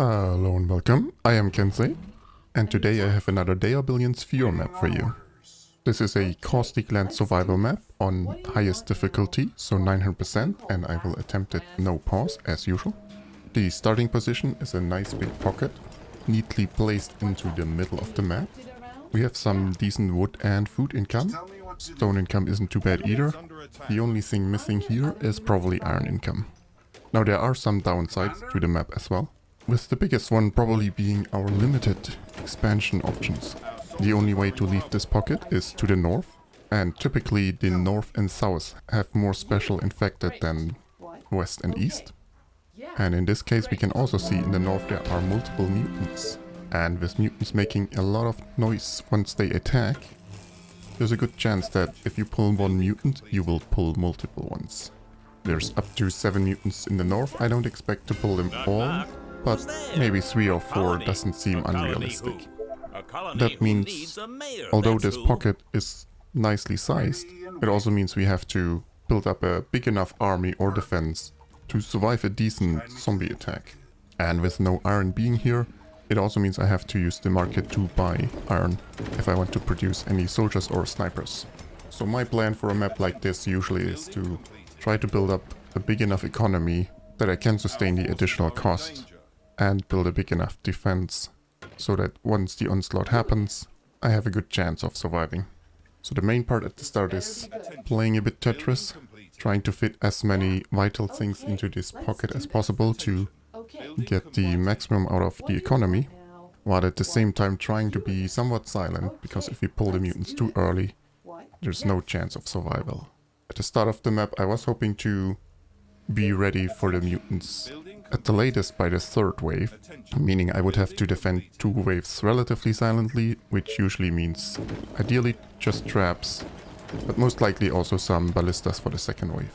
Hello and welcome, I am Kensei, and today I have another Day of Billions Fear map for you. This is a caustic land survival map on highest difficulty, so 900%, and I will attempt it no pause as usual. The starting position is a nice big pocket, neatly placed into the middle of the map. We have some decent wood and food income. Stone income isn't too bad either. The only thing missing here is probably iron income. Now there are some downsides to the map as well, with the biggest one probably being our limited expansion options. The only way to leave this pocket is to the north, and typically the north and south have more special infected than west and east. And in this case we can also see in the north there are multiple mutants, and with mutants making a lot of noise once they attack, there's a good chance that if you pull one mutant you will pull multiple ones. There's up to 7 mutants in the north. I don't expect to pull them all, but maybe 3 or 4 doesn't seem unrealistic. That means, although this pocket is nicely sized, it also means we have to build up a big enough army or defense to survive a decent zombie attack. And with no iron being here, it also means I have to use the market to buy iron if I want to produce any soldiers or snipers. So my plan for a map like this usually is to try to build up a big enough economy that I can sustain the additional cost, and build a big enough defense so that once the onslaught happens, I have a good chance of surviving. So the main part at the start is playing a bit Tetris, trying to fit as many vital things into this pocket as possible to get the maximum out of the economy, while at the same time trying to be somewhat silent, because if we pull the mutants too early, there's no chance of survival. At the start of the map I was hoping to be ready for the mutants at the latest by the 3rd wave, meaning I would have to defend 2 waves relatively silently, which usually means ideally just traps, but most likely also some ballistas for the 2nd wave.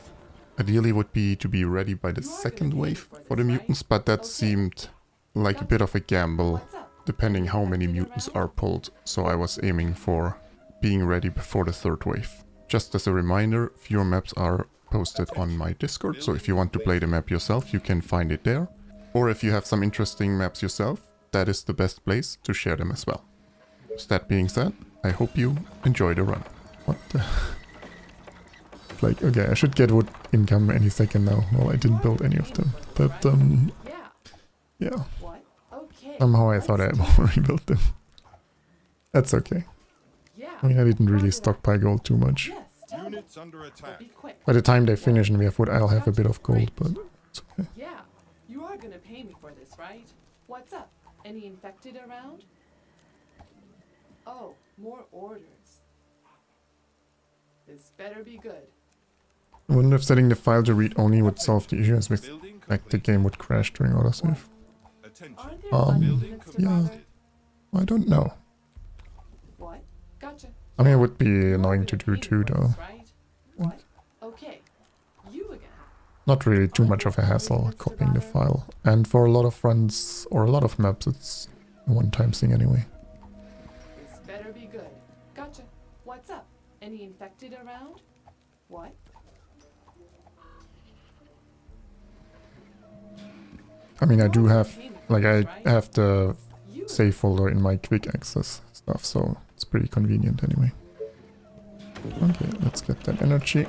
Ideally would be to be ready by the 2nd wave for the mutants, but that seemed like a bit of a gamble depending how many mutants are pulled, so I was aiming for being ready before the 3rd wave. Just as a reminder, fewer maps are posted on my Discord, so if you want to play the map yourself you can find it there. Or if you have some interesting maps yourself, that is the best place to share them as well. With that being said, I hope you enjoy the run. What the... Like, okay, I should get wood income any second now. Well, I didn't build any of them, but yeah. Somehow I thought I already built them. That's okay. I mean, I didn't really stockpile gold too much. By the time they finish and we have wood, I'll have a bit of gold, but it's okay. Yeah, you are gonna pay me for this, right? What's up? Any infected around? Oh, more orders. This better be good. I wonder if setting the file to read only would solve the issues with, like, the game would crash during autosave. Yeah, I don't know. What? Gotcha. I mean, it would be annoying to do too, though. What? Okay. You again. Not really too much of a hassle copying the file. And for a lot of runs, or a lot of maps, it's a one-time thing anyway. This better be good. Gotcha. What's up? Any infected around? What? I mean, I do have, like, I have the save folder in my quick access stuff, so it's pretty convenient anyway. Okay, let's get that energy.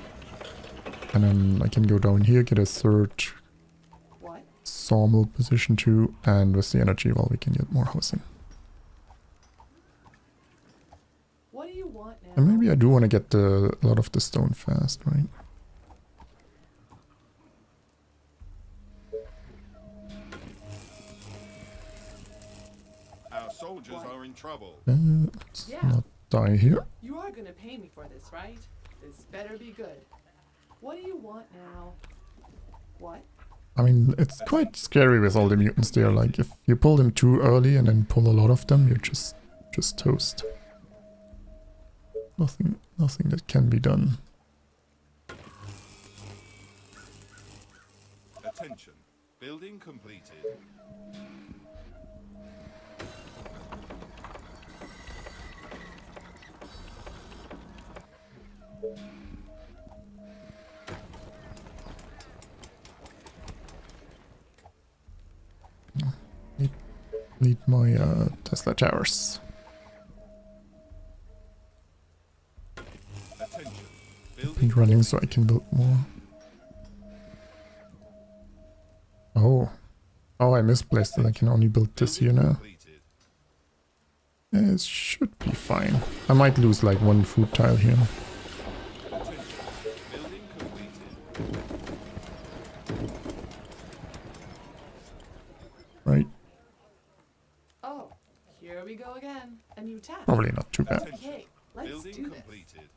And then I can go down here, get a 3rd sawmill position too, and with the energy, well, we can get more housing. What do you want now? And maybe I do want to get a lot of the stone fast, right? Our soldiers are in trouble. Let's not die here. You are gonna pay me for this, right? This better be good. What do you want now? What? I mean, it's quite scary with all the mutants there. Like, if you pull them too early and then pull a lot of them, you're just toast. Nothing that can be done. Attention. Building completed. Need Need my Tesla towers. Attention. Been Building running so I can build more. Oh. Oh, I misplaced it. I can only build this here now. completed. It should be fine. I might lose like one food tile here. Attention. Building completed. Right? Oh, here we go again. A new task. Probably not too bad. Okay, let's Building do this. completed.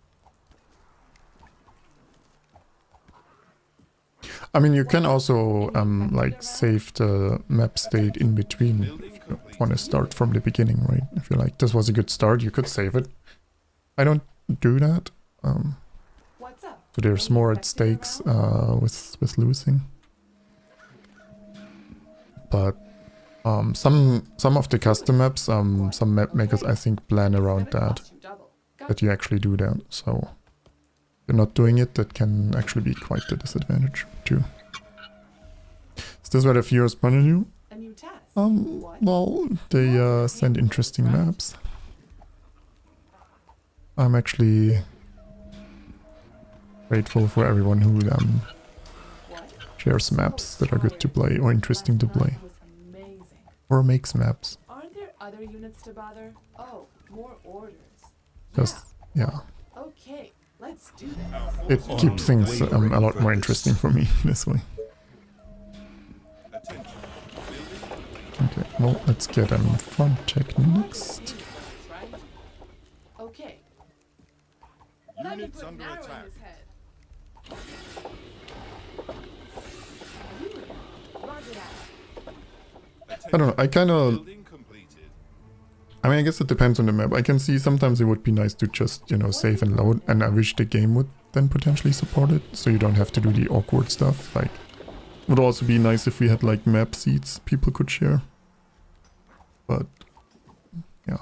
I mean, you can also like save the map state in between Building if you completed. want to start from the beginning, right? If you're like, this was a good start, you could save it. I don't do that. What's up? So there's Any more at effective stakes around? with losing. But some of the custom maps, some map makers I think plan around Gonna that. cost you double. Got That you actually do that. So if you're not doing it, that can actually be quite the disadvantage too. Is this what a viewer's point of view? a new task. Well, they send interesting maps. I'm actually grateful for everyone who What? shares maps that are good to play or interesting to Last night play. was amazing. Or makes maps. Aren't there other units to bother? Oh, more orders. Just, yeah. Okay, let's do this. Our It forces keeps are things unwavering a lot more focus. interesting for me this way. Attention. Building Okay, well, let's get farm tech next. Right? Okay. units under attack. I don't know, I kind of... Building completed. I mean, I guess it depends on the map. I can see sometimes it would be nice to just, you know, save and load, and I wish the game would then potentially support it, so you don't have to do the awkward stuff. Like, would also be nice if we had like map seats people could share. But, yeah.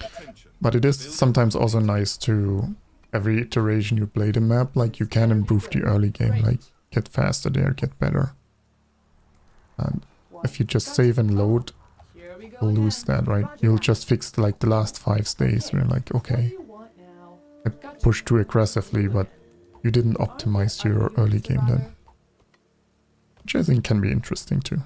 Attention. But it is sometimes also nice to, every iteration you play the map, like you can improve the early game, like get faster there, get better. And if you just save and load, Here we go you'll lose again. that, right? Roger You'll that. just fix like the last 5 stays where you're like, What do okay, you want now? I Gotcha. pushed too aggressively, but you didn't optimize your early game then. Which I think can be interesting too.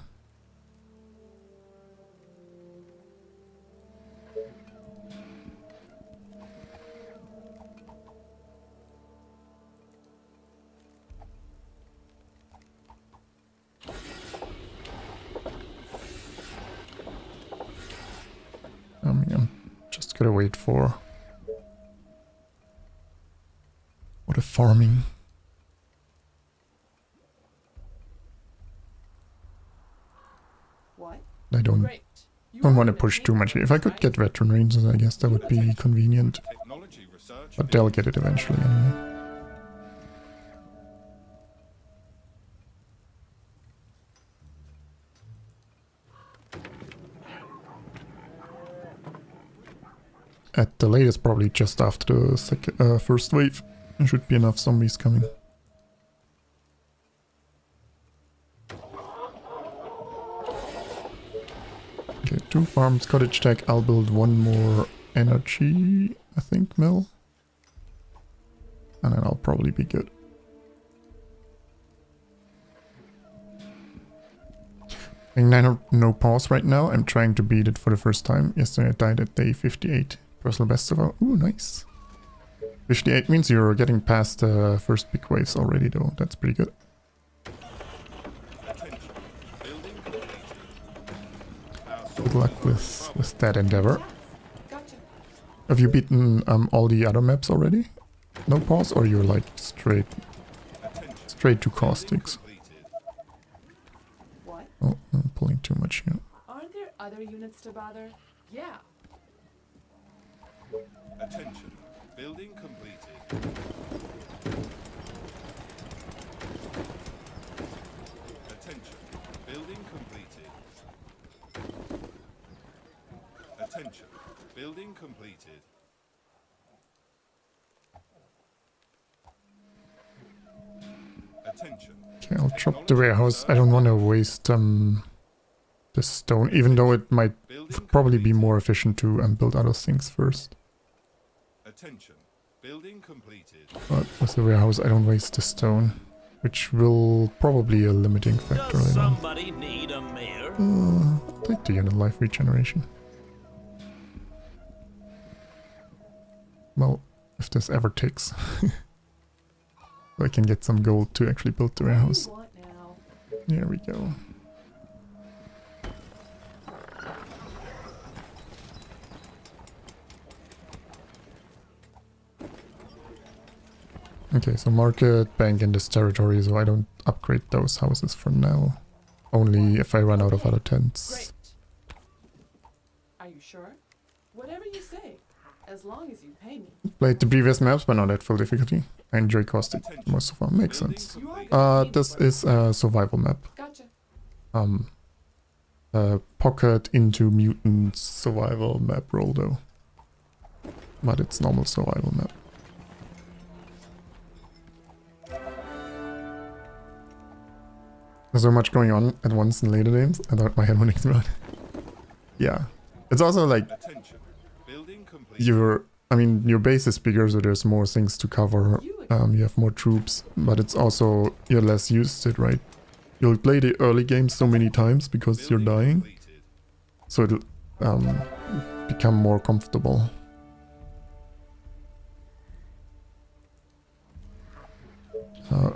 I mean, I'm just gotta wait for the farming. What? I don't Great. You want to are push gonna too pay much for here. If I this, could right? get veteran rangers, I guess that would be convenient. Technology research. But they'll get it eventually anyway. At the latest, probably just after the first wave. There should be enough zombies coming. Okay, 2 farms, cottage tech. I'll build 1 more energy, I think, mill. And then I'll probably be good. No pause right now. I'm trying to beat it for the first time. Yesterday I died at day 58. Personal best so far. Ooh, nice. 58 means you're getting past the first big waves already though. That's pretty good. Attention. Building completed. Our Good luck with that endeavor. Gotcha. Have you beaten all the other maps already? No pause, or you're like straight to caustics? completed. What? Oh, I'm pulling too much here. Aren't there other units to bother? Yeah. Attention. Building completed. Attention. Building completed. Attention. Building completed. Attention. Okay, I'll drop the warehouse. I don't want to waste this stone, even though it might Building probably be completed. more efficient to build other things first. Attention. Building completed. But with the warehouse, I don't waste the stone, which will probably a limiting factor Does later on. somebody need a mayor? Take the unit life regeneration. Well, if this ever takes. So I can get some gold to actually build the What do warehouse. you want now? There we go. Okay, so market, bank in this territory, so I don't upgrade those houses for now. Only if I run out of other tents. Great. Are you sure? Whatever you say, as long as you pay me. Played the previous maps, but not at full difficulty. I enjoy caustic most of all. Makes Building sense. You are completed. gonna pay me This for is a survival map. Gotcha. Pocket into mutant survival map role though. But it's normal survival map. There's so much going on at once in later games. I thought my head would explode. Yeah. It's also like Attention. Building completed. your base is bigger, so there's more things to cover. You have more troops, but it's also, you're less used to it, right? You'll play the early game so many times because you're Building dying, completed. so it'll become more comfortable.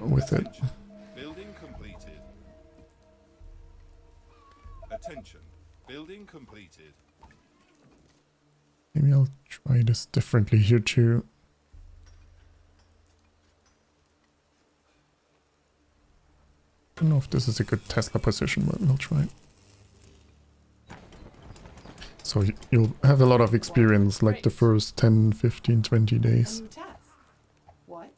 With it. Attention. Building completed. Attention. Building completed. Maybe I'll try this differently here too. I don't know if this is a good Tesla position, but we'll try it. So you'll have a lot of experience like the first 10, 15, 20 a days, new task. What?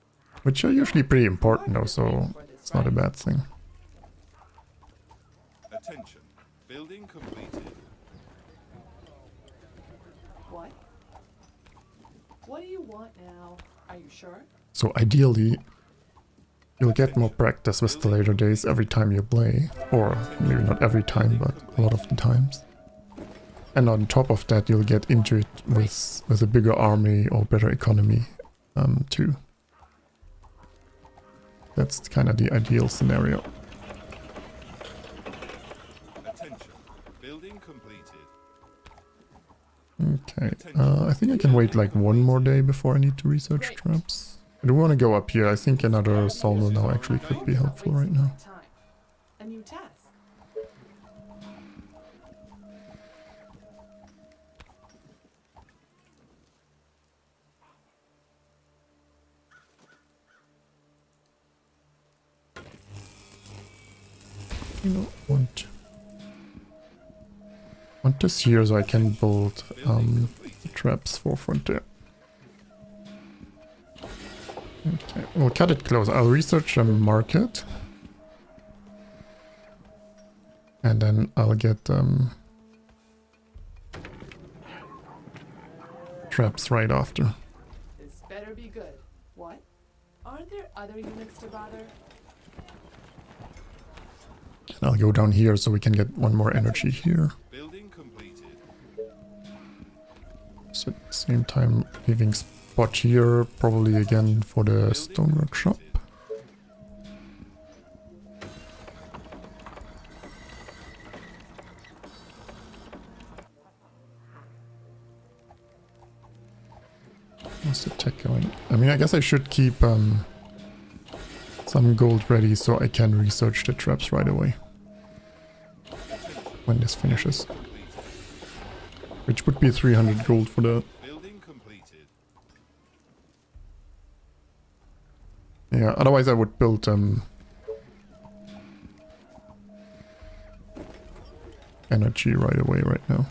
which are usually pretty important though, You're so paying for this, it's not a right? bad thing. Attention. Building completed. What? What do you want now? Are you sure? So ideally, you'll get more practice with the later days every time you play, or maybe not every time, but a lot of the times. And on top of that, you'll get into it with a bigger army or better economy too. That's kind of the ideal scenario. Attention. Building completed. Okay, I think I can wait like one more day before I need to research traps. I do want to go up here. I think another sawmill now actually could be helpful right now. Time. A new task. You know, want this here so I can build traps for frontier. Okay, we'll cut it close. I'll research a market. And then I'll get traps right after. This better be good. What? Aren't there other units to bother? And I'll go down here so we can get one more energy here. Building completed. So at the same time, leaving spot here, probably again for the stonework shop. How's the tech going? I mean, I guess I should keep some gold ready so I can research the traps right away when this finishes. Which would be 300 gold for that. Building completed. Yeah, otherwise I would build energy right away right now.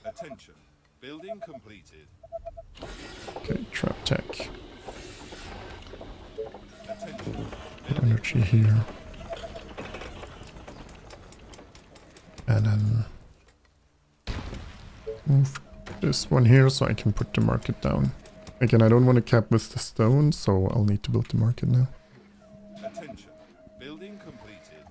Attention. Building completed. Okay, trap tech. Attention. Put energy here. And then move this one here so I can put the market down. Again, I don't want to cap with the stone, so I'll need to build the market now. Attention. Building completed.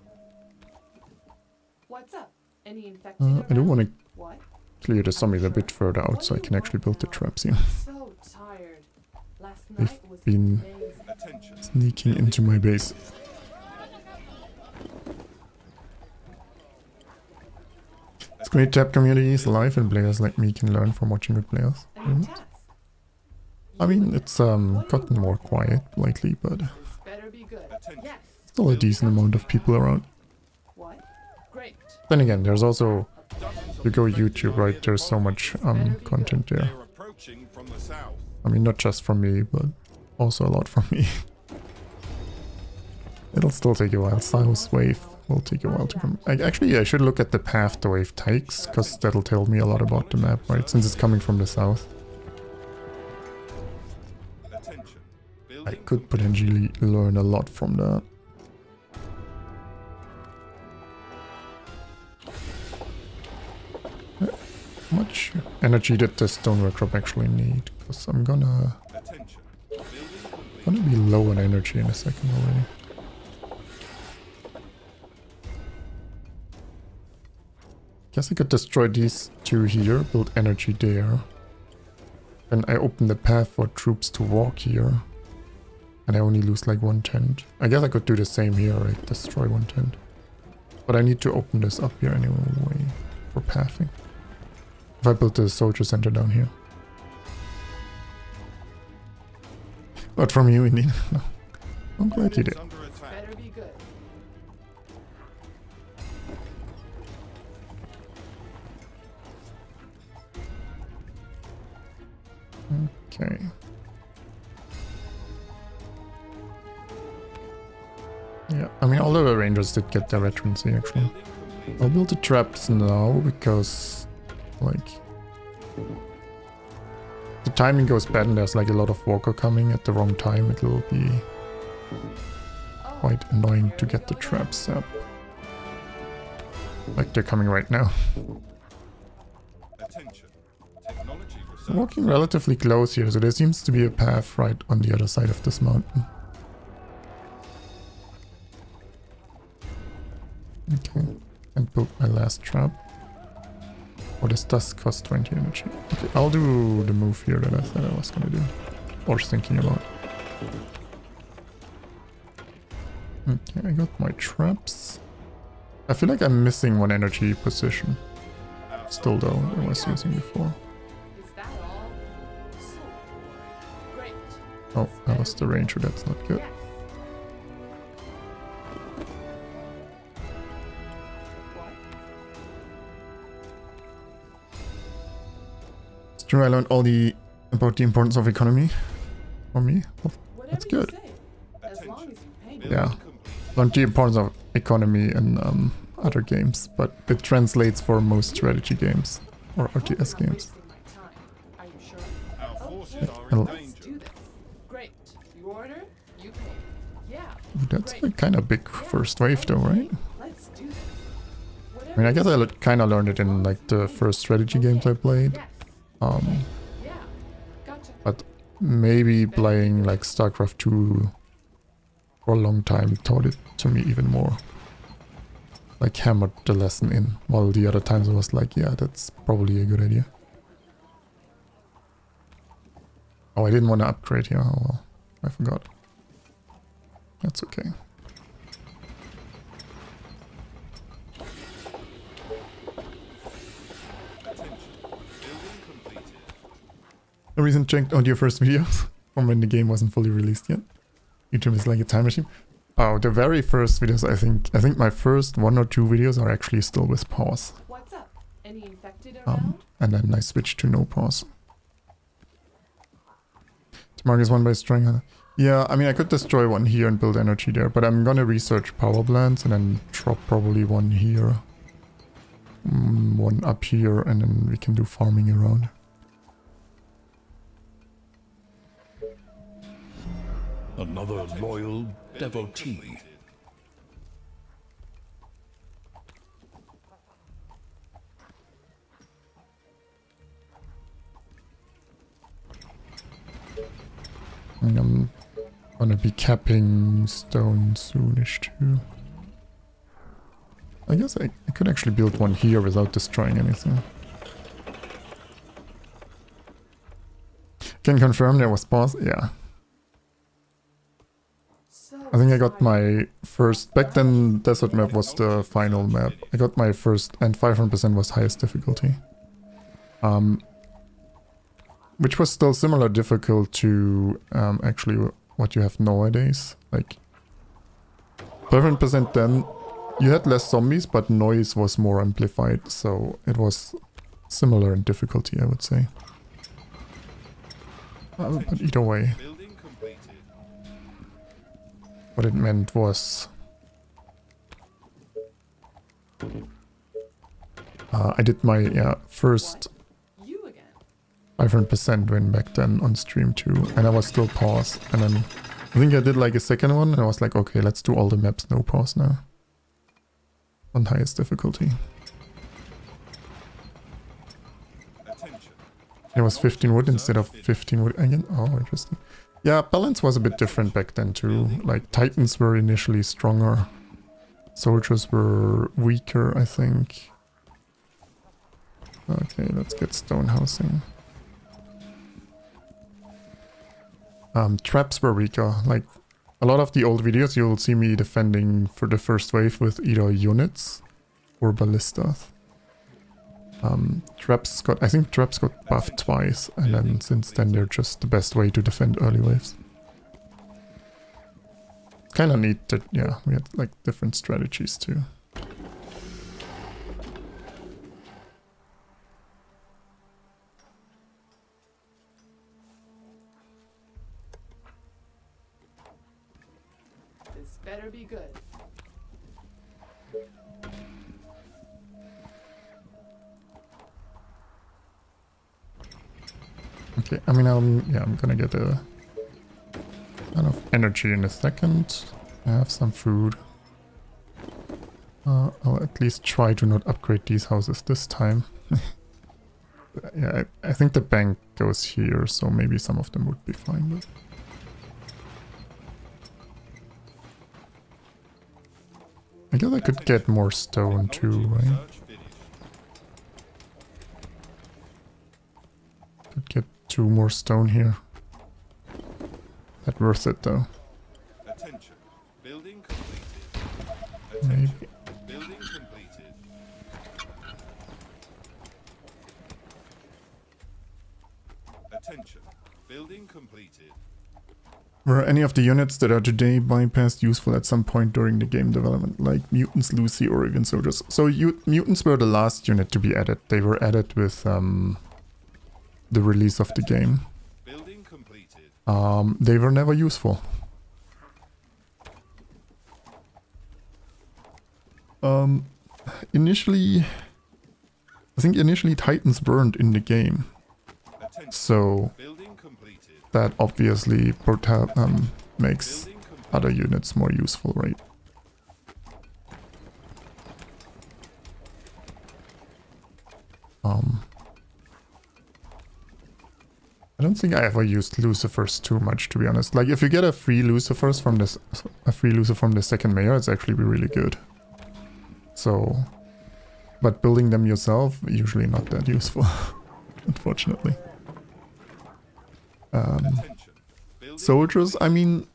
What's up? Any infected I do want to What? clear the zombies a bit further out so I can actually build the traps here. So tired. Last They've night was been amazing. Attention. sneaking into my base. It's great tab communities live and players like me can learn from watching good players. Any tasks? I mean, it's gotten more quiet lately, but This better be good. Yes. still a decent amount of people around. What? Great. Then again, there's also, you go YouTube, right? There's so much content there. They're approaching from the south. I mean, not just from me, but also a lot from me. It'll still take a while. South wave will take a while to come. Actually, I should look at the path the wave takes, because that'll tell me a lot about the map, right? Since it's coming from the south. Attention. I Building could potentially learn a lot from that. How much energy did this stonework crop actually need? Because I'm gonna attention. Building complete. be low on energy in a second already. Guess I could destroy these two here, build energy there. Then I open the path for troops to walk here. And I only lose like one tent. I guess I could do the same here, right? Destroy one tent. But I need to open this up here anyway for pathing. If I build the soldier center down here. But from you, Indian. No. I'm glad you did. It's under attack. Better be good. Okay. Yeah, I mean, all the rangers did get their veterancy actually. Building complete. I'll build the traps now because, like, the timing goes bad and there's like a lot of walker coming at the wrong time. It will be quite annoying to get the traps up. Like they're coming right now. Attention. Technology I'm research. walking relatively close here, so there seems to be a path right on the other side of this mountain. Okay, and build my last trap. Oh, this does cost 20 energy. Okay, I'll do the move here that I said I was gonna do. Or was thinking about. Okay, I got my traps. I feel like I'm missing one energy position. Still though, I was using before. Is that all? So great. Oh, I lost the ranger, that's not good. Yes. What? It's true, I learned all about the importance of economy for me. Well, Whatever that's you good. say. As long as you pay me. Building Yeah. complete. Learned the importance of economy in other games, but it translates for most strategy games or RTS I'm not games. wasting my time. Are you sure? Our forces Okay. are Hello. in Let's danger. do this. Great. You order, you pay. Yeah. Ooh, that's Great. a kind of big first wave though, right? Let's do this. I mean, I guess I kind of learned it in like the first strategy games I played. Yes. Yeah. Gotcha. But maybe playing like StarCraft 2 for a long time taught it to me even more. Like hammered the lesson in, while the other times I was like, yeah, that's probably a good idea. Oh, I didn't want to upgrade here. Oh well, I forgot. That's okay. Attention. Building completed. No reason checked on your first videos from when the game wasn't fully released yet. YouTube is like a time machine. Oh, the very first videos, I think my first 1 or 2 videos are actually still with pause. What's up? Any infected around? And then I switched to no pause. Mark is one by destroying. Yeah, I mean, I could destroy one here and build energy there, but I'm gonna research power plants and then drop probably one here. One up here, and then we can do farming around. Another loyal Building devotee. completed. And I'm gonna be capping stone soonish too. I guess I could actually build one here without destroying anything. Can confirm there was pause? Yeah. So I think I got exciting. my first... Back then, Desert Map was the final map. I got my first... And 500% was highest difficulty. Which was still similar difficult to actually what you have nowadays. Like 500% then, you had less zombies, but noise was more amplified, so it was similar in difficulty, I would say. But either way, Building completed. what it meant was I did my first You again. 500% win back then on stream too, and I was still paused, and then I think I did like a second one, and I was like, okay, let's do all the maps no pause now. On highest difficulty. Attention. It was 15 wood instead of 15 wood again. Oh, interesting. Yeah, balance was a bit different back then too. Like, Titans were initially stronger. Soldiers were weaker, I think. Okay, let's get stone housing. Traps were weaker. Like, a lot of the old videos you'll see me defending for the first wave with either units or ballistas. Traps got... I think traps got buffed twice, and then since then they're just the best way to defend early waves. Kinda neat that, yeah, we had like different strategies too. This better be good. Okay, I mean, I'm gonna get a lot of energy in a second. I have some food. I'll at least try to not upgrade these houses this time. Yeah, I think the bank goes here, so maybe some of them would be fine. But I guess I could get more stone too, right? Search finished. Could get 2 more stone here. That worth it though. Attention. Building completed. Maybe. Attention. Building completed. Attention. Building completed. Were any of the units that are today bypassed useful at some point during the game development, like mutants, Lucy, or even soldiers? So mutants were the last unit to be added. They were added with the release of the game. Building completed. They were never useful. Initially, I think initially Titans weren't in the game, Attention. so Building completed. that obviously makes Building complete. other units more useful, right? I don't think I ever used Lucifers too much, to be honest. Like, if you get a free Lucifers from this, a free Lucifer from the second mayor, it's actually really good. So, but building them yourself, usually not that useful, unfortunately. Attention. Building Soldiers, I mean,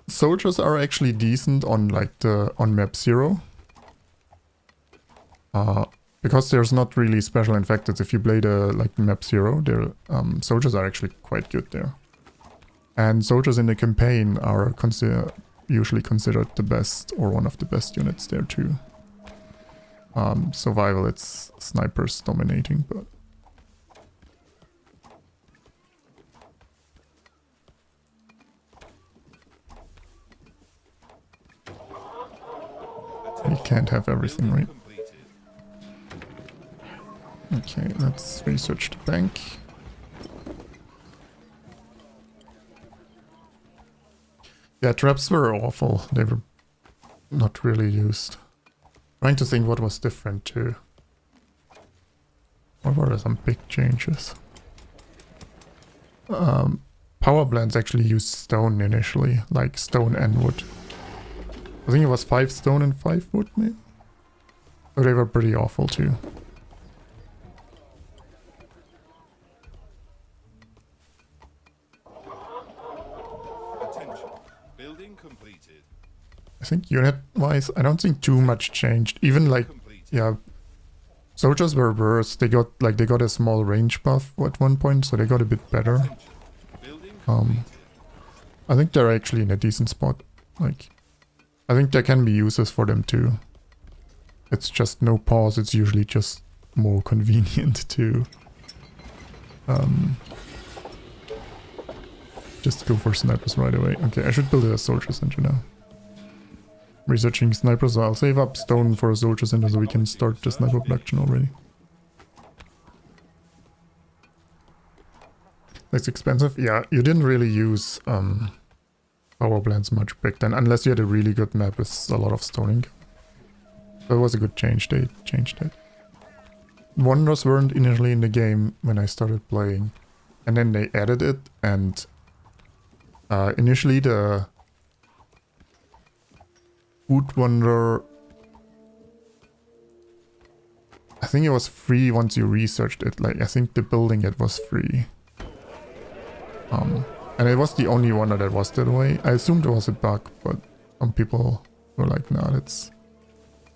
soldiers are actually decent on like on map 0. Because there's not really special infected. If you play the like map 0, their soldiers are actually quite good there. And soldiers in the campaign are usually considered the best or one of the best units there too. Survival, it's snipers dominating, but you can't have everything, right? completed. Okay, let's research the bank. Yeah, traps were awful. They were not really used. Trying to think what was different too. What were some big changes? Power plants actually used stone initially, like stone and wood. I think it was 5 stone and 5 wood, maybe? But they were pretty awful too. Attention. Building completed. I think unit-wise, I don't think too much changed. Even like, Completed. yeah, soldiers were worse. They got a small range buff at one point, so they got a bit better. Attention. Building completed. I think they're actually in a decent spot. Like, I think there can be uses for them too. It's just no pause. It's usually just more convenient to just go for snipers right away. Okay, I should build a soldier center now. Researching snipers, so I'll save up stone for a soldier center so we can start the sniper production already. That's expensive. Yeah, you didn't really use power plants much back then, unless you had a really good map with a lot of stoning. That was a good change. They changed it. Wonders weren't initially in the game when I started playing, and then they added it. And initially the Food Wonder, I think it was free once you researched it. Like I think the building it was free. And it was the only wonder that was that way. I assumed it was a bug, but some people were like, "No, that's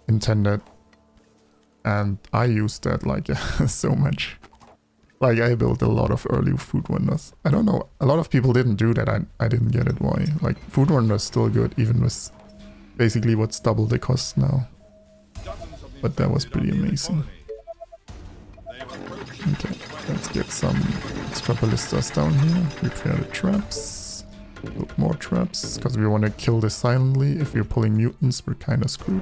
intended." And I used that like so much. Like I built a lot of early Food Wonders. I don't know, a lot of people didn't do that. I didn't get it why. Like Food Wonder is still good even with basically what's double the cost now. Dozens of But that was pretty infected amazing. They are approaching. Okay, let's get some extra ballistas down here. Repair the traps. Build more traps, because we want to kill this silently. If we're pulling mutants, we're kind of screwed.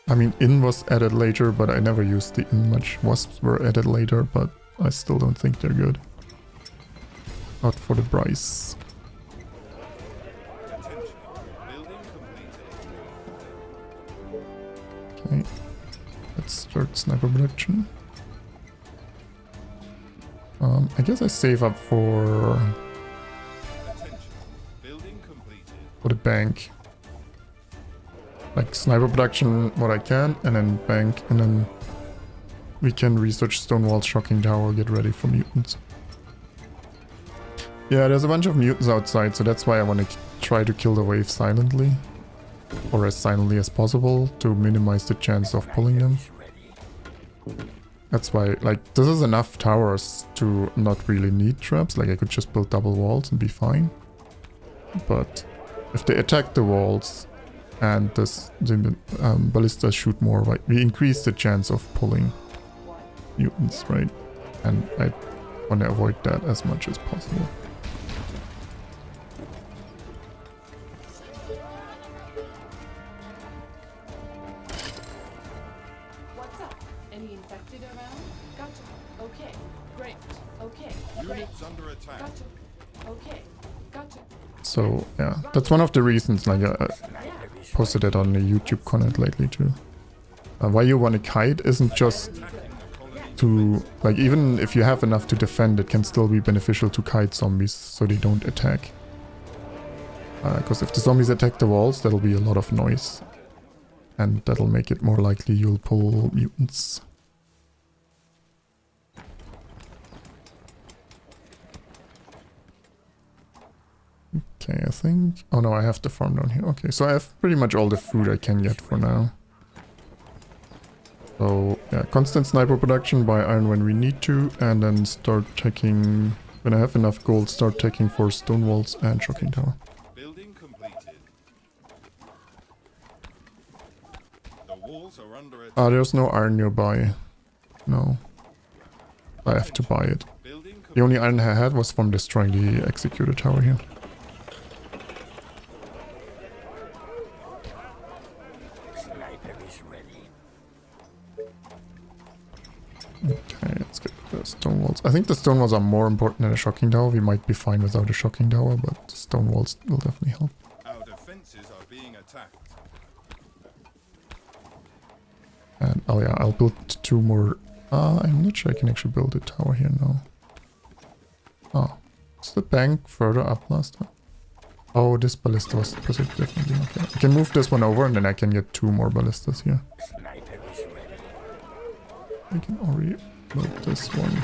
I mean, inn was added later, but I never used the inn much. Wasps were added later, but I still don't think they're good. Not for the price. Attention. Building completed. Okay, let's start sniper production. I guess I save up for Attention. Building completed. the bank. Like sniper production, what I can, and then bank, and then we can research Stonewall, Shocking Tower, get ready for mutants. Yeah, there's a bunch of mutants outside, so that's why I want to try to kill the wave silently. Or as silently as possible, to minimize the chance of pulling them. That's why, like, this is enough towers to not really need traps. Like, I could just build double walls and be fine. But if they attack the walls and the ballistas shoot more, right, we increase the chance of pulling mutants, right? And I want to avoid that as much as possible. What's up? Any infected around? Gotcha. Okay. Great. Okay. Great. Units under attack. Gotcha. Okay. Gotcha. So yeah, that's one of the reasons. Like I posted it on the YouTube comment lately too. Why you want to kite isn't just to, like, even if you have enough to defend, it can still be beneficial to kite zombies so they don't attack. Because if the zombies attack the walls, that'll be a lot of noise. And that'll make it more likely you'll pull mutants. Okay, I think... Oh no, I have the farm down here. Okay, so I have pretty much all the food I can get for now. So, yeah, constant sniper production, buy iron when we need to, and then start taking... When I have enough gold, start taking for stone walls and shocking tower. Building completed. The walls are under attack. There's no iron nearby. No. I have to buy it. Building The only iron I had was from destroying the executor tower here. Okay, let's get the stone walls. I think the stone walls are more important than a shocking tower. We might be fine without a shocking tower, but the stone walls will definitely help. Our defenses are being attacked. And oh yeah, I'll build 2 more. I'm not sure I can actually build a tower here now. Oh, is the bank further up last time? Oh, this ballista was positioned differently. Okay, I can move this one over and then I can get 2 more ballistas here. I can already load this one.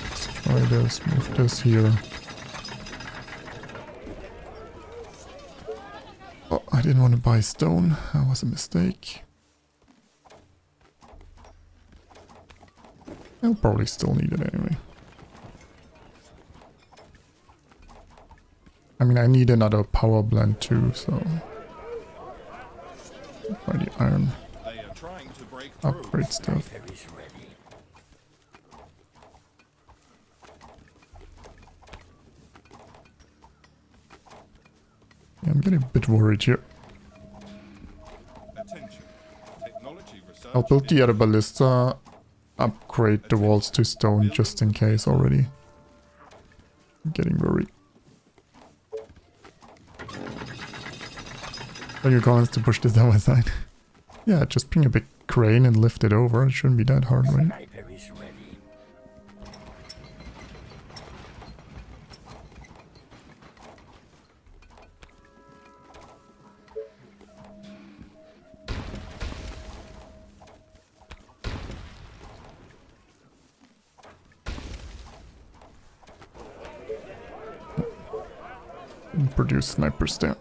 Let's try this, move this here. Oh, I didn't want to buy stone. That was a mistake. I'll probably still need it anyway. I mean, I need another power blend too, so... Buy the iron. They are trying to break through. Upgrade stuff. Yeah, I'm getting a bit worried here. Attention. Technology research I'll build the other ballista, upgrade the walls to stone just in case already. I'm getting worried. Are you going to push this down my side? Yeah, just bring a big crane and lift it over. It shouldn't be that hard, right? And produce snipers there.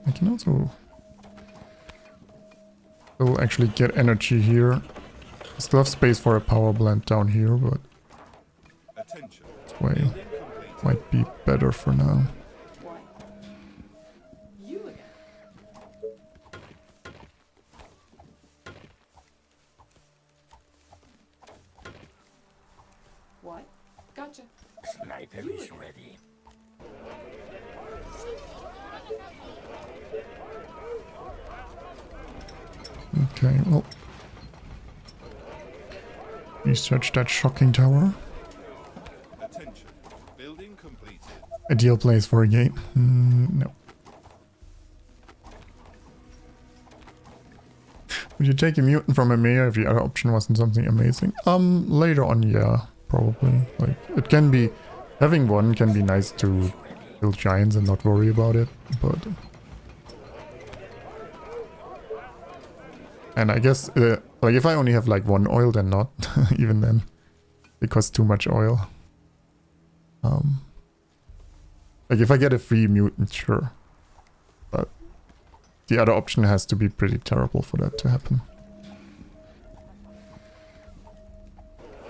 I can also... We'll actually get energy here. I still have space for a power plant down here, but... Attention. This way might be better for now. What? You again? What? Gotcha. Sniper You is again. ready. Okay, well... Research that shocking tower. Attention. Building completed. Ideal place for a gate. No. Would you take a mutant from a mayor if the other option wasn't something amazing? Later on, yeah, probably. Like, it can be... Having one can be nice to kill giants and not worry about it, but... And I guess, like, if I only have, like, 1 oil, then not. Even then. It costs too much oil. Like, if I get a free mutant, sure. But the other option has to be pretty terrible for that to happen.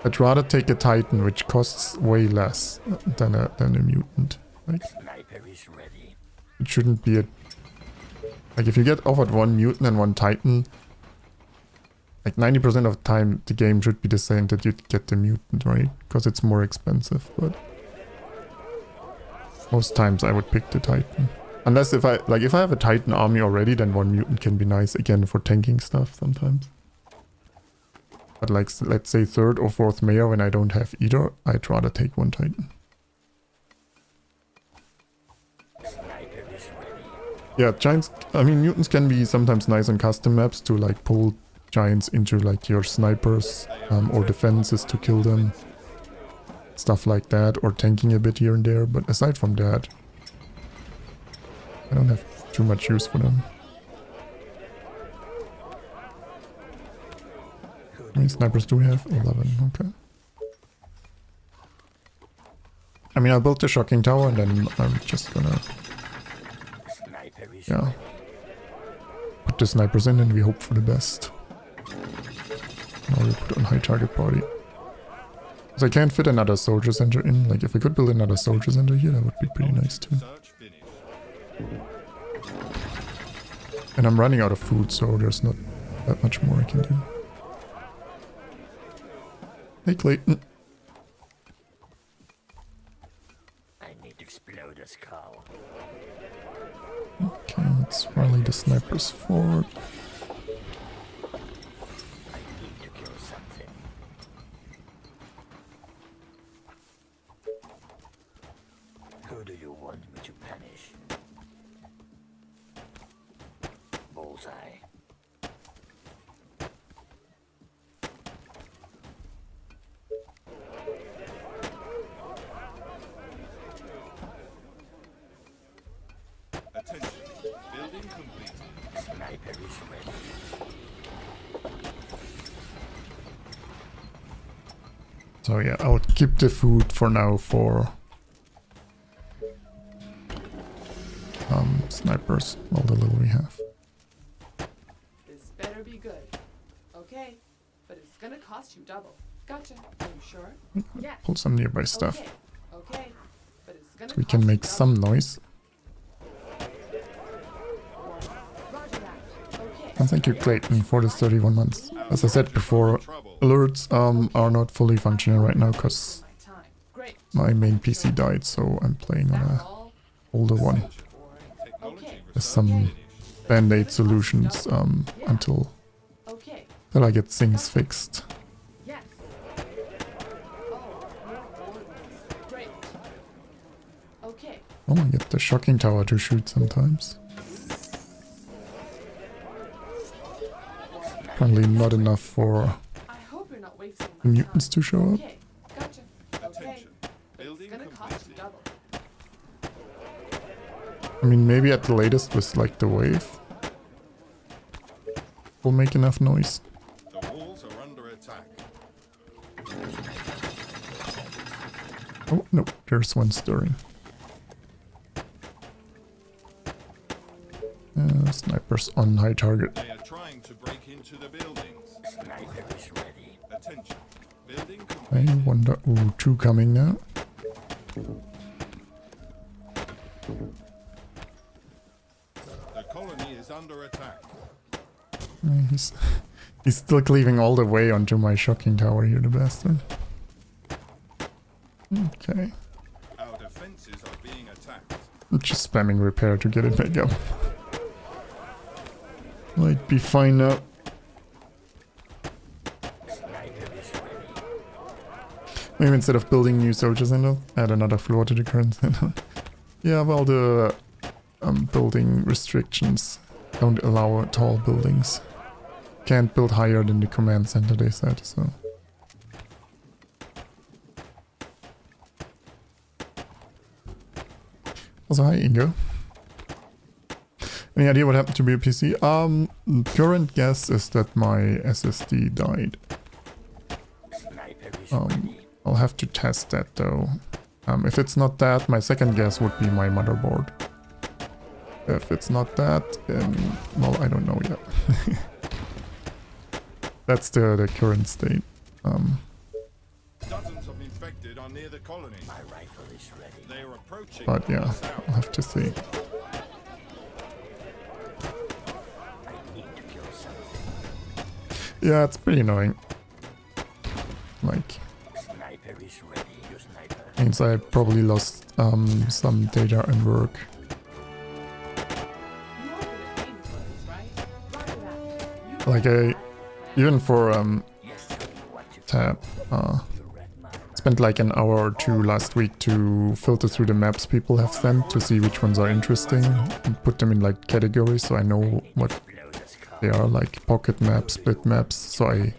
I'd rather take a Titan, which costs way less than a mutant. Like, Sniper is ready. it shouldn't be a... Like, if you get offered 1 mutant and 1 Titan... Like, 90% of the time, the game should be the same that you'd get the mutant, right? Because it's more expensive, but... Most times I would pick the Titan. Unless if I have a Titan army already, then 1 mutant can be nice again for tanking stuff sometimes. But like, let's say 3rd or 4th mayor when I don't have either, I'd rather take 1 Titan. Sniper is ready. Yeah, giants, I mean mutants can be sometimes nice on custom maps to like pull giants into like your snipers or defenses to kill them. Stuff like that, or tanking a bit here and there, but aside from that, I don't have too much use for them. How many snipers do we have? 11, okay. I mean, I built the shocking tower and then I'm just gonna, Sniper is yeah, put the snipers in and we hope for the best. Now we put on high target body. Because I can't fit another soldier center in. Like, if I could build another soldier center here, that would be pretty nice too. Research finished. And I'm running out of food, so there's not that much more I can do. Hey, Clayton. I need to explode a skull. Okay, let's rally the snipers forward. I need to kill something. Who do you want me to punish? Bullseye. So yeah, I'll keep the food for now for snipers, all the little we have. This better be good. Okay, but it's gonna cost you double. Gotcha. Are you sure? Yes. Pull some nearby stuff. Okay. Okay, but it's gonna So we can cost make you some double. noise. Roger that. Okay. And thank you, Clayton, for the 31 months. As I said before, alerts are not fully functional right now because My time. Great. my main PC died, so I'm playing on That's a all. older one. Okay. There's some band-aid solutions until Okay. I get things fixed. Yes. Oh, more orders. Great. Okay. Oh, I get the shocking tower to shoot sometimes. Apparently not enough for I hope you're not wasting the my mutants time. to show up. Okay. Gotcha. Okay. Attention. But it's Building gonna cost you completed. double. I mean, maybe at the latest with like the wave will make enough noise. The walls are under attack. Oh, no, there's one stirring. Snipers on high target. They are trying to break into the buildings. Sniper is ready. Attention. Building I completed. wonder... Ooh, two coming now. The colony is under attack. He's still cleaving all the way onto my shocking tower here, the bastard. Okay. Our defenses are being attacked. I'm just spamming repair to get it back up. Might be fine now. Maybe instead of building new soldier center, add another floor to the current center. Yeah, well, the building restrictions don't allow tall buildings. Can't build higher than the command center, they said, so. Also, hi Ingo. Any idea what happened to your PC? Current guess is that my SSD died. Sniper is I'll have to test that though. If it's not that, my second guess would be my motherboard. If it's not that, then, well, I don't know yet. That's the current state. Dozens of infected are near the colony. My rifle is ready. They are approaching. But from yeah, the south. I'll have to see. I need to kill something. Yeah, it's pretty annoying. Like, Sniper is ready. You sniper. means I probably lost some data and work. You are gonna pay me for this, right? Roger that. Like even for Yes, sir. What to tab, the red mark. spent like an hour or two last week to filter through the maps people have sent to see which ones are interesting and put them in like categories so I know what Blow the skull. they are, like pocket maps, split maps, so I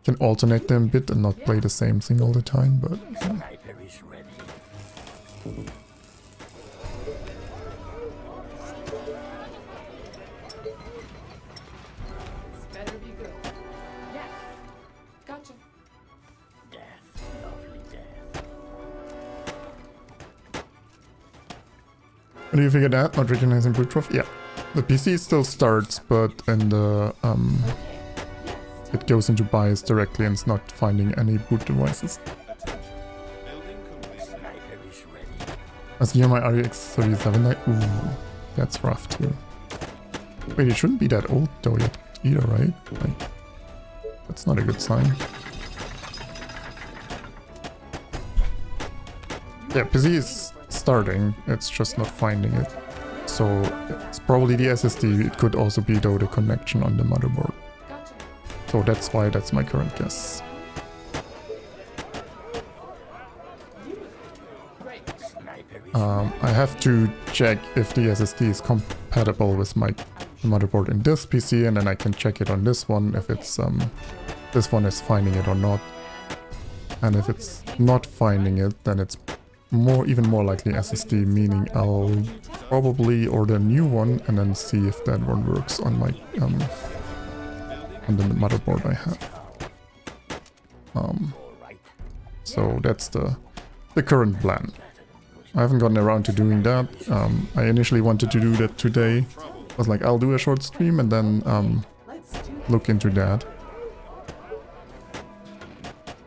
can alternate them a bit and not play the same thing all the time, but yeah. Sniper is ready. This better be good. Yes. Gotcha. Death. Lovely death. How do you figure that? Not recognizing boot trough? Yeah. The PC still starts, but in the Okay. Yes. it goes into BIOS directly and it's not finding any boot devices. Attention. Building completed. Sniper is ready. I see here my RX 37. Ooh, that's rough too. Wait, it shouldn't be that old though yet either, right? Like, that's not a good sign. Yeah, PC is starting, it's just not finding it. So it's probably the SSD, it could also be though the connection on the motherboard. Gotcha. So that's why that's my current guess. Great. Sniper is I have to check if the SSD is compatible with my motherboard in this PC, and then I can check it on this one if it's this one is finding it or not. And if it's not finding it, then it's even more likely SSD, meaning I'll probably order a new one and then see if that one works on my on the motherboard I have. So that's the current plan. I haven't gotten around to doing that. I initially wanted to do that today. I was like, I'll do a short stream and then look into that.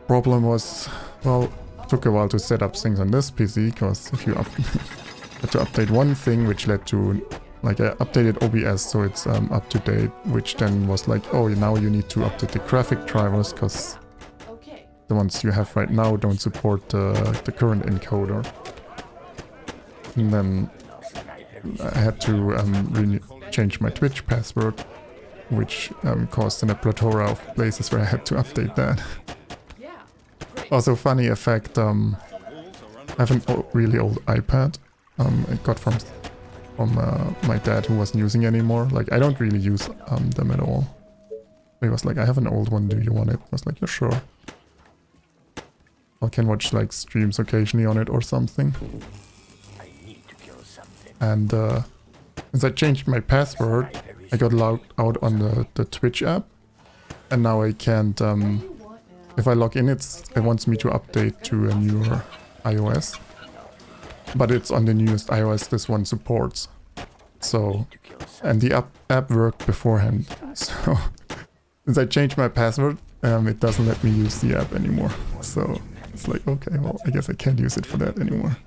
Problem was, well, it took a while to set up things on this PC, because if you had to update one thing, which led to, like, I updated OBS so it's up to date, which then was like, oh, now you need to update the graphic drivers, because the ones you have right now don't support the current encoder. And then I had to change my Twitch password, which caused a plethora of places where I had to update that. Also, funny effect, I have an really old iPad I got from my dad, who wasn't using anymore. Like, I don't really use them at all. He was like, I have an old one, do you want it? I was like, yeah, sure. I can watch like streams occasionally on it or something. And since I changed my password, I got logged out on the Twitch app. And now I can't, if I log in, it wants me to update to a newer iOS. But it's on the newest iOS this one supports. So, and the app worked beforehand. So, since I changed my password, it doesn't let me use the app anymore. So, it's like, okay, well, I guess I can't use it for that anymore.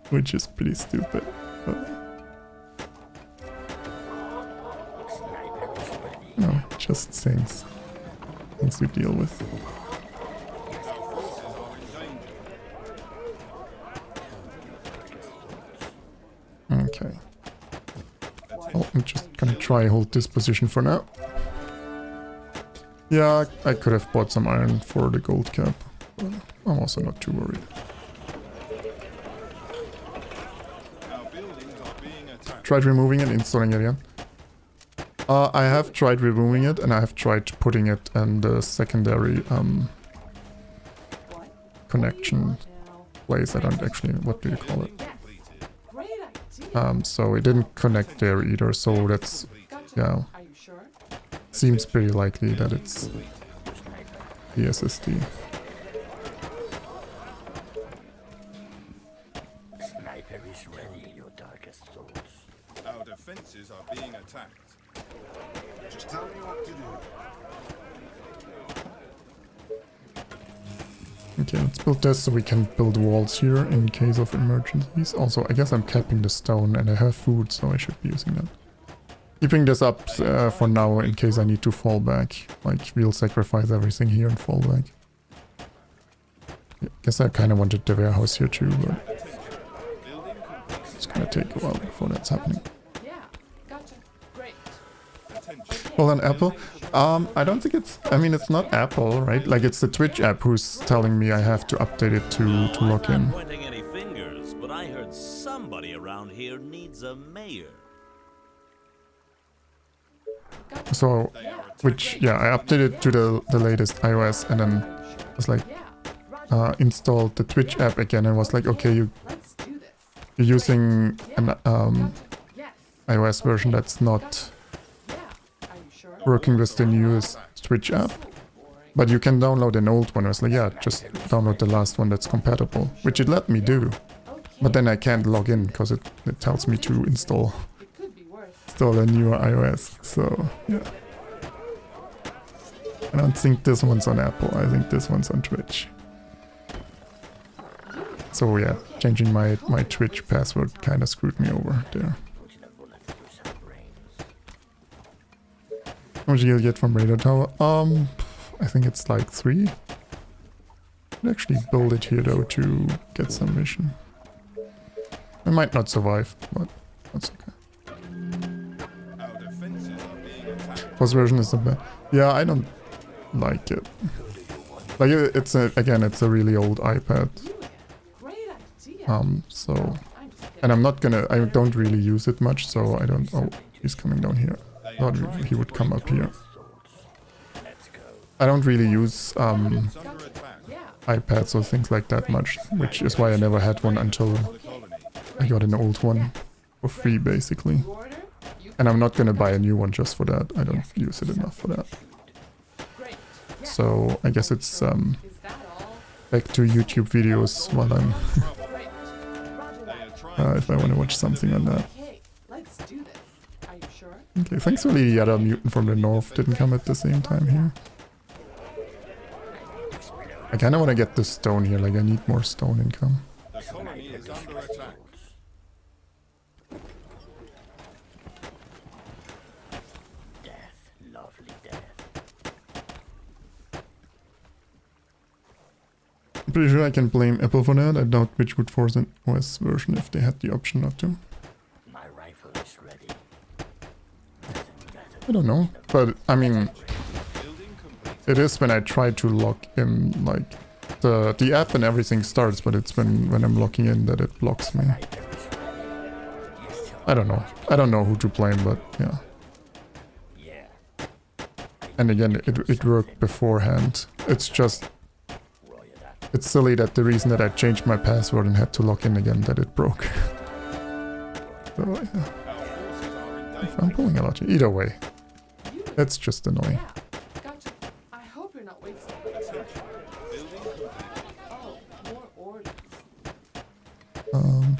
Which is pretty stupid. But, no, just things to deal with. Okay. Well, I'm just gonna try hold this position for now. Yeah, I could have bought some iron for the gold cap, but I'm also not too worried. Tried removing and installing it again. I have tried removing it, and I have tried putting it in the secondary connection place. I don't actually, what do you call it? So it didn't connect there either, so that's, yeah, seems pretty likely that it's the SSD. Sniper is ready, your darkest thoughts. Our defenses are being attacked. Just tell me what to do. Okay, let's build this so we can build walls here in case of emergencies. Also, I guess I'm capping the stone and I have food, so I should be using that. Keeping this up for now in case I need to fall back. Like, we'll sacrifice everything here and fall back. Yeah, guess I kind of wanted the warehouse here too, but it's gonna take a while before that's happening. Well then, Apple. I don't think it's, I mean, it's not Apple, right? Like, it's the Twitch app who's telling me I have to update it to log in. I'm not pointing any fingers, but I heard somebody around here needs a mayor. So, which, yeah, I updated to the latest iOS and then was like, installed the Twitch app again and was like, okay, you're using an iOS version that's not working with the newest Twitch app, but you can download an old one. I was like, yeah, just download the last one that's compatible, which it let me do, but then I can't log in because it tells me to install a newer iOS. So yeah, I don't think this one's on Apple, I think this one's on Twitch. So yeah, changing my Twitch password kind of screwed me over there. How much you'll get from Radar Tower? I think it's like 3. I'd actually build it here though to get some mission. I might not survive, but that's okay. First version is the best. Yeah, I don't like it. Like, it's a really old iPad. So, and I don't really use it much, so I don't. Oh, he's coming down here. Thought he would come up here. I don't really use iPads or things like that much, which is why I never had one until I got an old one. for free, basically. You order, you And I'm not gonna buy a new one just for that. I don't use it enough for that. great. So I guess it's Is that all? back to YouTube videos while I'm Great. if I want to watch something on that. Okay, let's do this. Are you sure? Okay, thankfully the other mutant from the north didn't come at the same time here. I kind of want to get the stone here, like I need more stone income. The colony is under attack. Death, lovely death. I'm pretty sure I can blame Apple for that. I doubt Twitch would force an OS version if they had the option not to. My rifle is ready. I don't know, but I mean, Building complete. it is when I try to log in, like the app and everything starts, but it's when I'm logging in that it blocks me. I don't know. I don't know who to blame, but yeah. Yeah. And again, it worked beforehand. It's just, Roll it up. it's silly that the reason that I changed my password and had to log in again, that it broke. So, yeah, Our forces are in danger. I'm pulling a lot here. Either way, You that's just annoying. Yeah, gotcha. I hope you're not wasting my time. Building complete. Oh, more orders.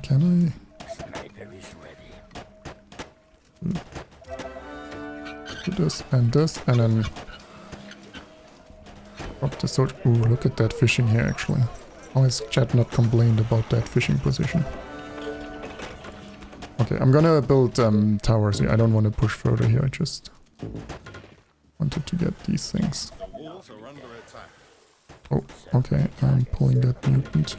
Can Sniper is ready. I do this, and then drop the sword. Ooh, look at that fishing here, actually. How has chat not complained about that fishing position? Okay, I'm gonna build towers here. I don't want to push further here. I just wanted to get these things. The walls are under attack. Oh, okay. I'm pulling that mutant.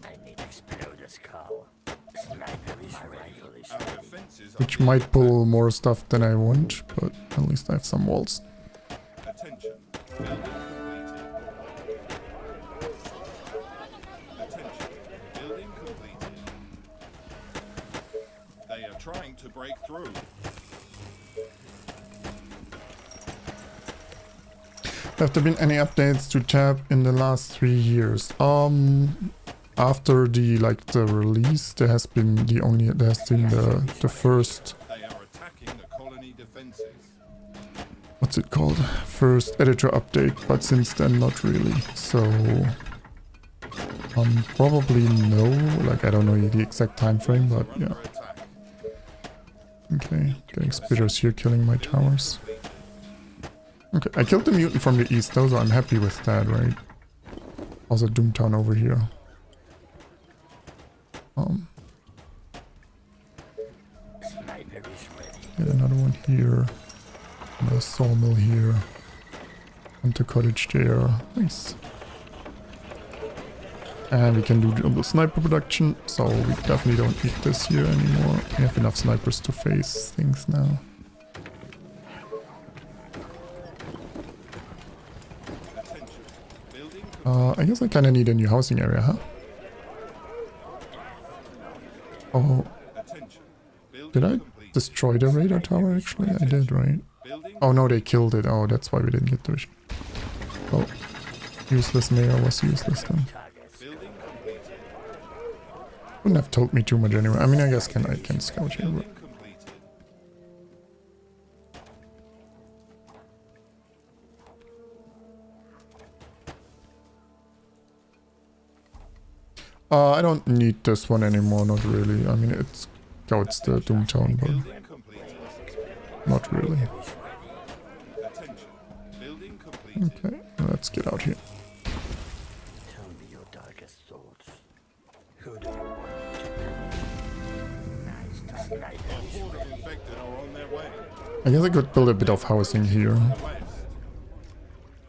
I need exploder's cow. Sniper is ready. Our defenses are Which might pull more stuff than I want, but at least I have some walls. attention. Building completed. Attention. Building completed. They are trying to break through. Have there been any updates to tab in the last 3 years? After the release, there has been the first, They are attacking the colony defenses. what's it called? First editor update, but since then not really. So probably no, like I don't know the exact time frame, but yeah. Under attack. Okay, getting spitters here killing my towers. Okay, I killed the mutant from the east though, so I'm happy with that, right? Also Doomtown over here. Sniper is ready. Get another one here. Another sawmill here. And the cottage there. Nice. And we can do double sniper production, so we definitely don't need this here anymore. We have enough snipers to face things now. Attention. Building I guess I kinda need a new housing area, huh? Oh, attention. Building did I complete. destroy the radar tower actually? I did, right? Building Oh no, they killed it. Oh, that's why we didn't get the vision. Well, useless mayor was useless then. building completed. Wouldn't have told me too much anyway. I mean, I guess I can scout here, but... Building completed. I don't need this one anymore, not really. I mean, it scouts the Doomtown, but Building completed. not really. Attention. Building completed. Okay, let's get out here. Tell me your darkest thoughts. Who do you want me to punish? Nice to sniper A is horde of ready. infected are on their way. I guess I could build a bit of housing here. West.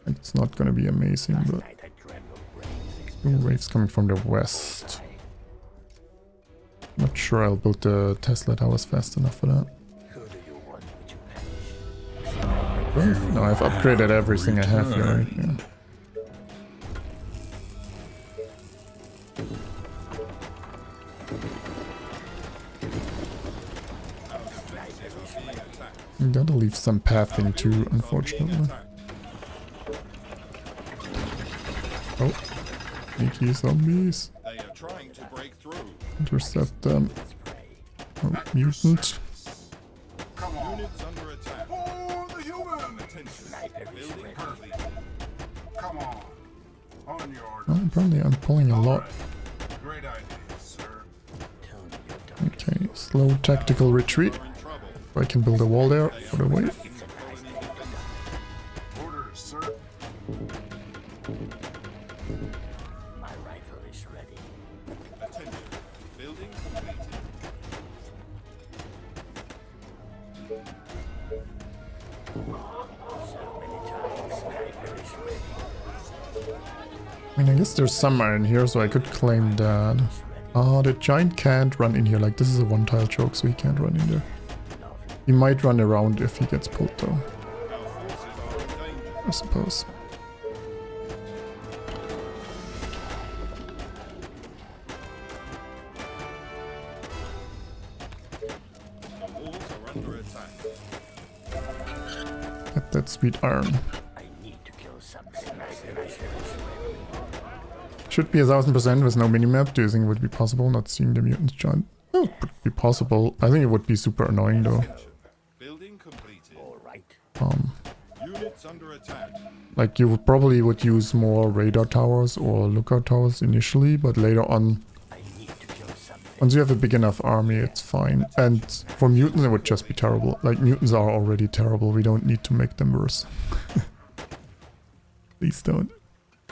It's not gonna be amazing, but... Night I dreamt of brains Two waves coming from the west. Not sure I'll build the Tesla towers fast enough for that. Who do you want me to punish? No, I've upgraded everything I have here, right? Yeah. You gotta leave some pathing too, unfortunately. Oh, sneaky zombies. They are trying to break through. Intercept them. Oh, mutant. Come on. Units under attack. For the human. Attention. Building complete. Come on. On your order. Oh, apparently I'm pulling a lot. Great idea, sir. Tell me your darkest Okay, slow tactical retreat. Are in trouble. I can build a wall there for the wave. Orders, sir. My rifle is ready. Attention. Building completed. So many times. Sniper is ready. I mean, I guess there's some iron here, so I could claim that. The giant can't run in here. Like, this is a one-tile choke, so he can't run in there. He might run around if he gets pulled, though, Our forces are in danger. I suppose. The walls are under attack. Get that sweet iron. I need to kill something. Sniper is ready. Should be 1000% with no minimap. Do you think it would be possible not seeing the mutants giant? Oh, it would be possible. I think it would be super annoying, though. Attention. Building completed. All right. Units under attack. Like, you would probably use more radar towers or lookout towers initially, but later on, I need to kill something. once you have a big enough army, it's fine. And for mutants, it would just be terrible. Like, mutants are already terrible. We don't need to make them worse. Please don't.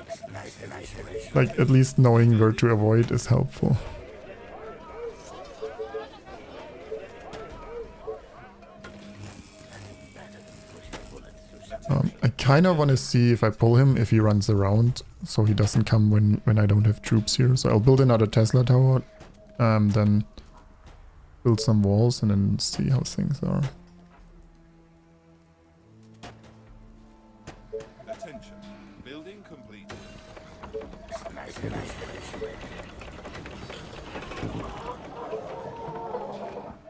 Sniper is ready. Like, at least knowing where to avoid is helpful. Better than putting a bullet through something. I kind of want to see if I pull him, if he runs around, so he doesn't come when I don't have troops here. So I'll build another Tesla tower, then build some walls, and then see how things are. Attention. Building completed. Sniper is ready.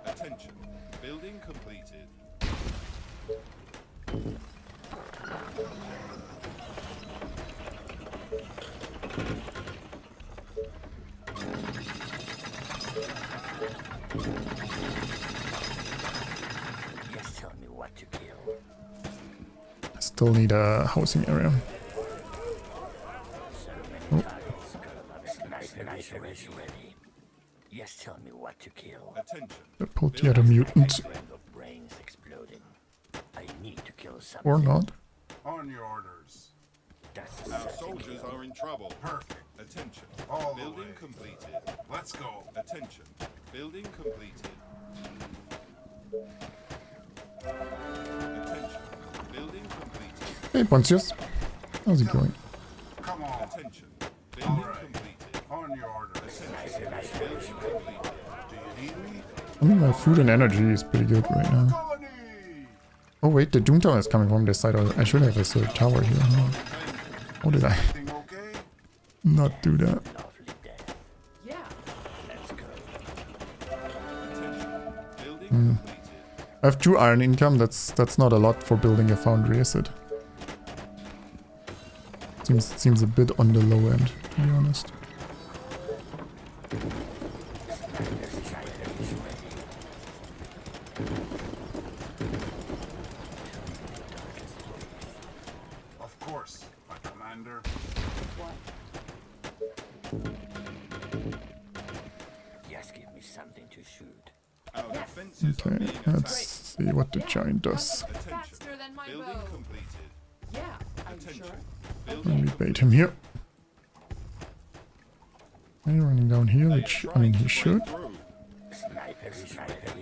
Attention. Building completed. Just tell me what to kill. Still need a housing area. So many times. Sniper is ready. Just tell me what to kill. Attention. I pulled the other mutant. Random brains exploding. I need to kill something. Or not. On your orders. That's Our something. soldiers are in trouble. Perfect. Attention. All the Building way. completed. Let's go. Attention. Building completed. Attention. Building completed. Hey, Pontius. How's it going? Come on. Attention. Building Alright. completed. On your orders. Attention. Building completed. Do you need me? I mean, my food and energy is pretty good right now. Colony. Oh wait, the Doom Tower is coming from this side. I should have a third tower here. Huh? How did I Everything okay? not do that? Lovely day. Yeah. Let's go. Attention. Building completed. I have 2 iron income. That's not a lot for building a foundry, is it? Seems a bit on the low end, to be honest. Of course, my commander. What? Just give me something to shoot. Our defenses are Okay, being let's attacked. see what the giant does. Faster than my Building bow. completed. Yeah. Are you Attention. sure? Let Building me bait him here. Okay, running down here, They are which, I trying mean, to he break should. through. Sniper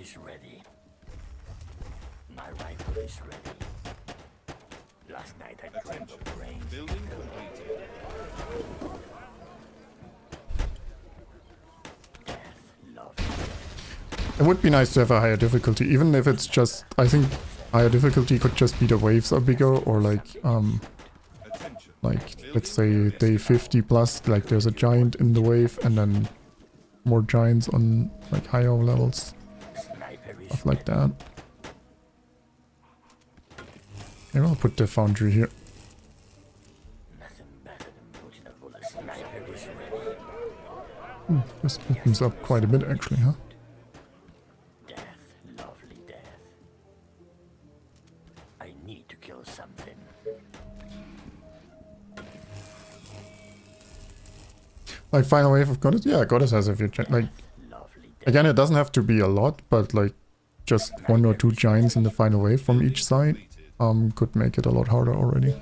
is ready. My rifle is ready. Last night I drank Attention. the brains. Building completed. Death, love. It would be nice to have a higher difficulty, even if it's just, I think higher difficulty could just be the waves are bigger, or Attention. let's say day 50 plus, like there's a giant in the wave and then more giants on like higher levels, Sniper is stuff like that. Maybe I'll put the foundry here. nothing better than putting a bullet. Sniper is ready. This opens up quite a bit actually, huh? Death, lovely death. I need to kill something. Like final wave of goddess? Yeah, goddess has a few like Lovely death. again it doesn't have to be a lot, but like just 1 or 2 giants in the final wave from each side could make it a lot harder already.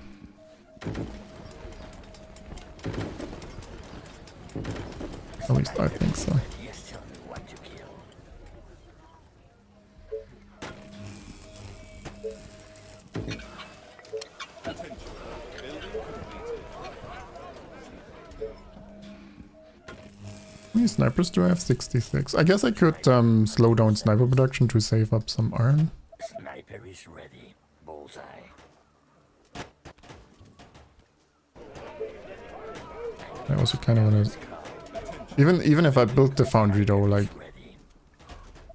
At least I think so. Yes, tell me what to kill. How many snipers do I have? 66. I guess I could slow down sniper production to save up some iron. Sniper is ready. Bullseye. I also kind of want to... Even if I build the foundry though, like... Ready.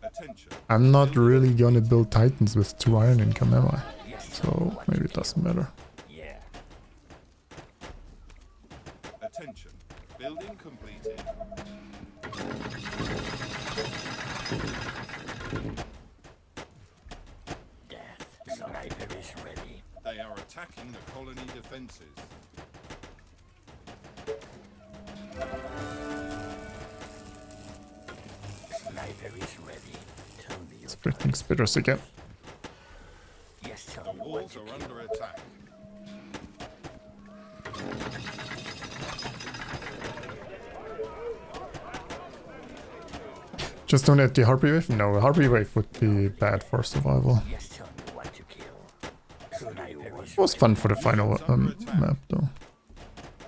Attention. I'm not really gonna build titans with 2 iron income, am I? Yes, So maybe it doesn't matter. yeah. Attention. Building completed. Death. Sniper is ready. They are attacking the colony defenses. Sniper is ready. Tell me your Splitting spitters again. Yes, tell The me what walls to are kill. under attack. Just don't hit the Harpy Wave? No, Harpy Wave would be bad for survival. Yes, tell me what to kill. Sniper is It was fun for the final map though.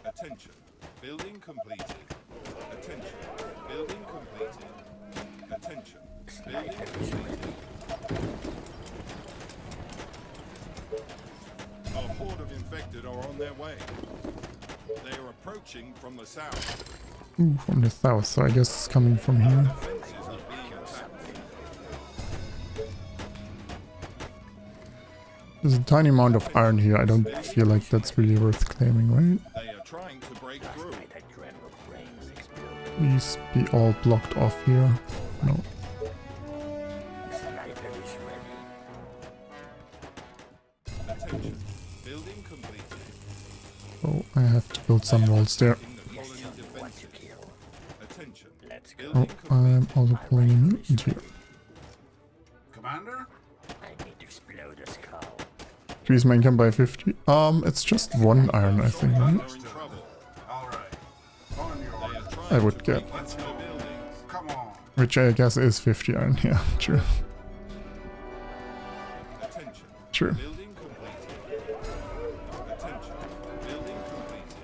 Attention. Building completed. Attention. Building completed. Attention. Building completed. A horde of infected are on their way. They are approaching from the south. Ooh, from the south, so I guess it's coming from here. Defenses are being attacked. There's a tiny amount of iron here, I don't feel like that's really worth claiming, right? They are trying to break through. Night I dreamt of brains exploding. Please be all blocked off here. No. Sniper is ready. Attention. Building completed. So I have to build some walls there. In the Yes, colony tell me what to defenses. kill. Attention. Let's go. Oh, Building I'm completed. also pulling a mutant here. Commander? I need to explode a skull. Increase my income by 50. It's just 1 iron, I think, right? They're in trouble. All right. On your They orders. are trying I would to get. break into the buildings. Come on. Which I guess is 50 iron, yeah, true. Attention. True. Building completed. Attention. Building completed.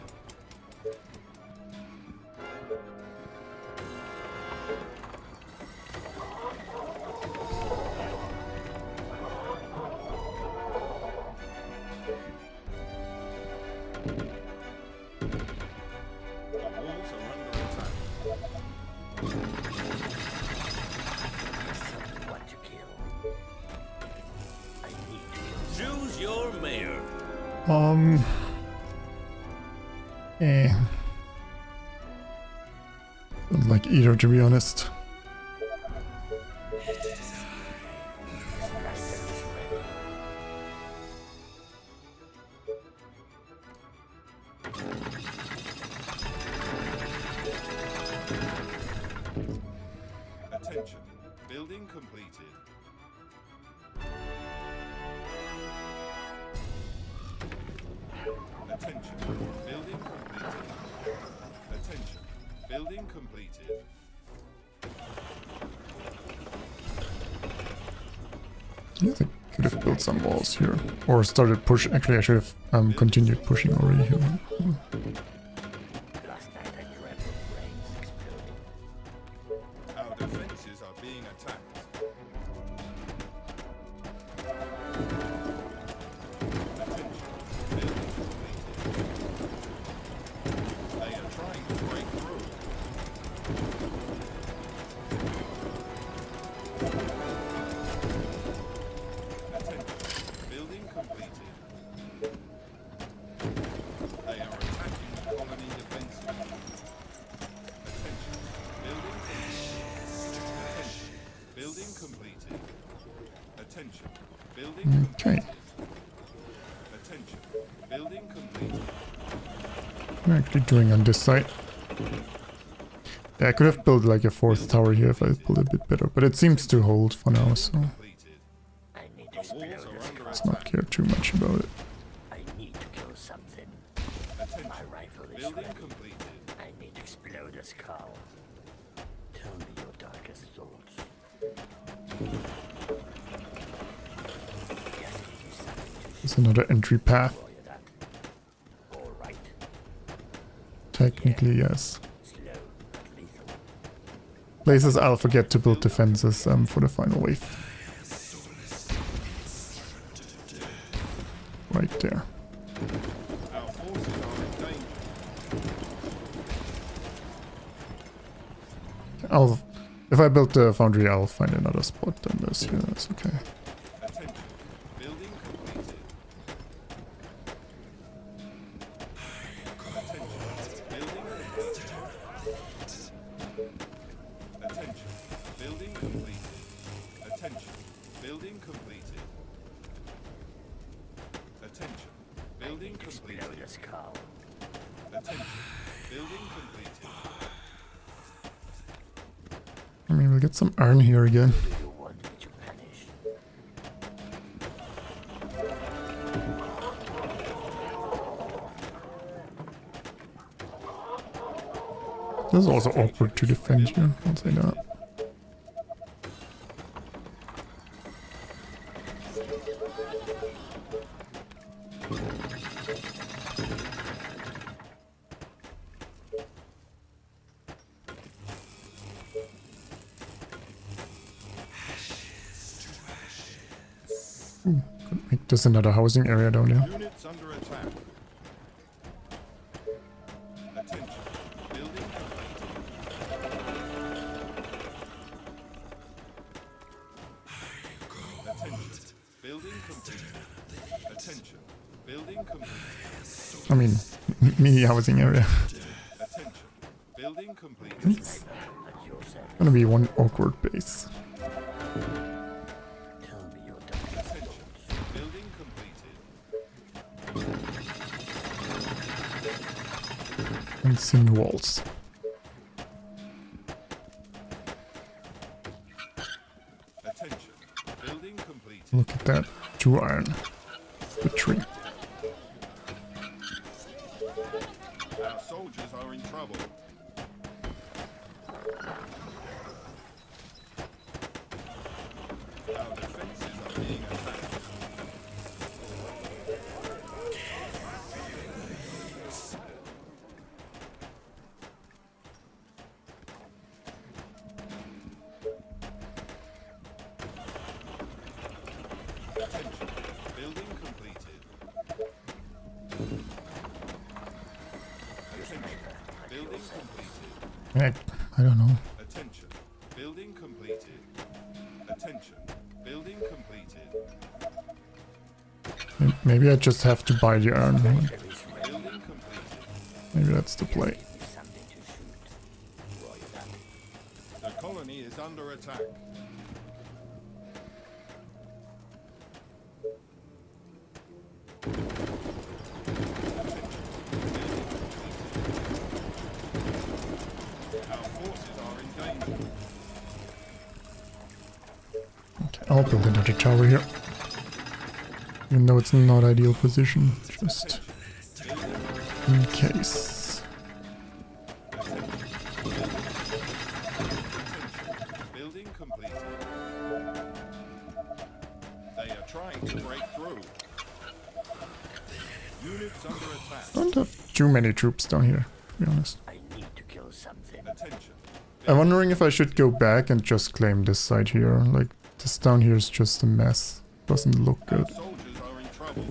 The walls are under attack. Yes, tell me what to kill. I need to kill. Choose your mayor. Don't like either, to be honest. Sniper is ready. Attention. Building completed. Attention. Building completed. Attention. Building completed. Yes, I could have built some walls here. Or started push. Actually, I should have continued pushing already here. Last night I dreamt of brains exploding. Our defenses are being attacked. Attention. Building completed. They are trying to break through. Attention. Building completed. They are attacking the colony defenses. Attention. Attention. Building Okay. Attention. Building completed. What am I actually doing on this side? Yeah, I could have built like a fourth tower here if I built a bit better, but it seems to hold for now, so Completed. I need to explode Walls are this under car. let's not care too much about it. I need to kill something. Attention. My rifle is Building ready. completed. I need to explode this car. Tell me your darkest thoughts. Yes, it is something to There's another entry path. show you that. All right. Technically, yes. Slow, but lethal. Places I'll forget to build defenses for the final wave. Right there. Our forces are in danger. If I build the foundry, I'll find another spot than this here. That's okay. Attention. Building completed. Attention. Building completed. Attention. Building completed. Attention. Building completed. Attention. Building Explode completed. this car. Attention. Building completed. I mean, we'll get some iron here again. Do you want me to punish? This is also awkward to defend here. I'll say that. Ooh, could make this another housing area down there. Units under attack. Attention. Building completed. Attention. Building completed. Attention. Building completed. I mean, mini housing area. Attention. Building completed. It's At your service. gonna be one awkward base. Tell me your darkest Attention. thoughts. Building completed. And thin walls. Attention. Building completed. Look at that. 2 iron. The tree. Our soldiers are in trouble. Our defenses are being attacked. Attention. Building completed. Attention. Building completed. I don't know. Attention. Building completed. Attention. Building completed. Maybe I just have to buy the iron. Building completed. Maybe that's the play. It's something to shoot. Roger that. The colony is under attack. Our forces are in danger. Okay, I'll build another tower here. Even though it's not ideal position, just in case. Building completed. They are trying to break through. Units under attack. I don't have too many troops down here, to be honest. I need to kill something. Attention. I'm wondering if I should go back and just claim this side here. Like, this down here is just a mess. Doesn't look Our good, soldiers are in trouble.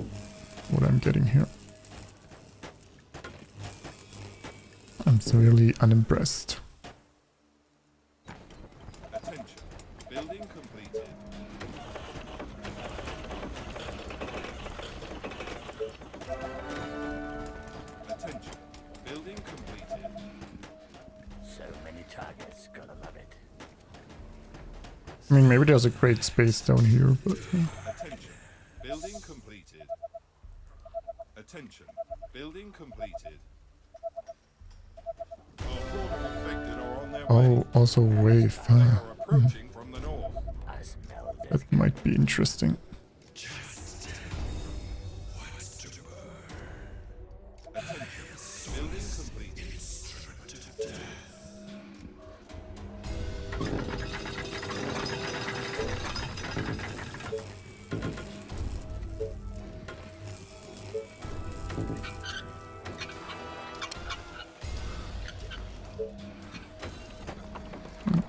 what I'm getting here. I'm severely unimpressed. Attention. Building completed. Attention. Building completed. So many targets, gotta love it. I mean, maybe there's a great space down here, but... Attention. Building completed. Attention. Building completed. Our horde of infected are on their way. Oh, also wave. They are approaching from the north. I smell this. That might be interesting. Attention. Building completed.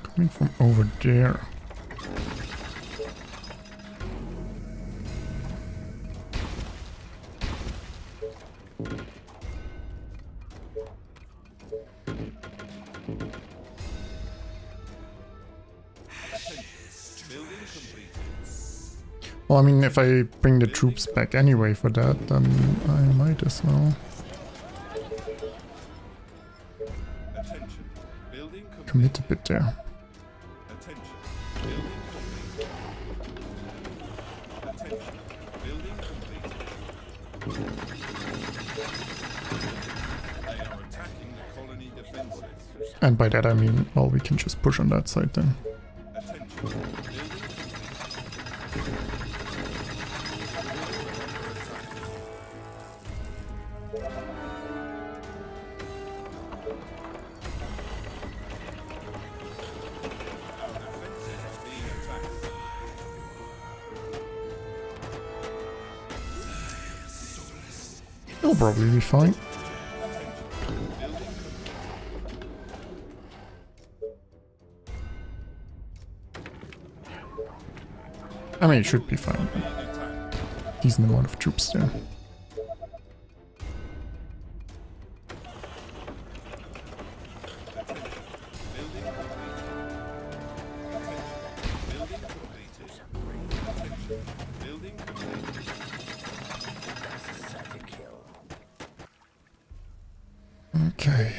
Coming from over there. Building completed. Well, I mean, if I bring the troops back anyway for that, then I might as well Attention. Building complete. commit a bit there. Attention. Building complete. Attention. Building completed. They are attacking the colony defenses. And by that I mean, well, we can just push on that side then. Attention. Building complete. Our defenses are being attacked. It'll probably be fine. I mean, it should be fine. Decent amount of troops there. Building completed. That's a second kill. Okay.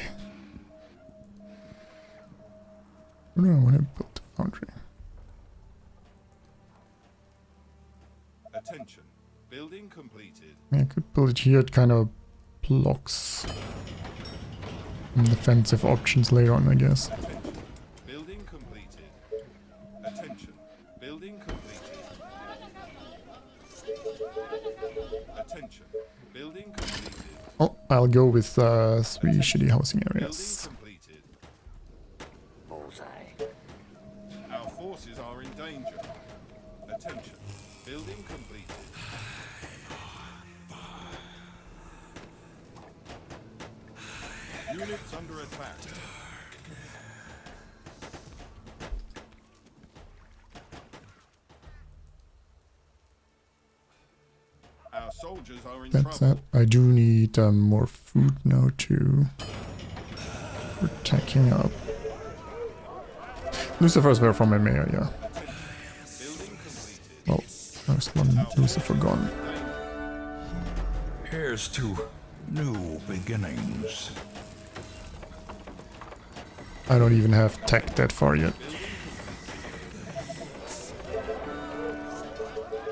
Where do I want to build the foundry? Attention. Building completed. I could build it here. It kind of blocks defensive options later on, I guess. Building completed. Attention. Building completed. Attention. Building completed. Oh, I'll go with 3 shitty housing Building areas. completed. Bullseye. Our forces are in danger. Attention. Building completed. Units under attack. Our soldiers are in That's trouble. that. I do need more food now too. We're attacking up. Lucifer's were from my area. Building completed. Well, there's one Lucifer gone. Here's to new beginnings. I don't even have tech that far yet.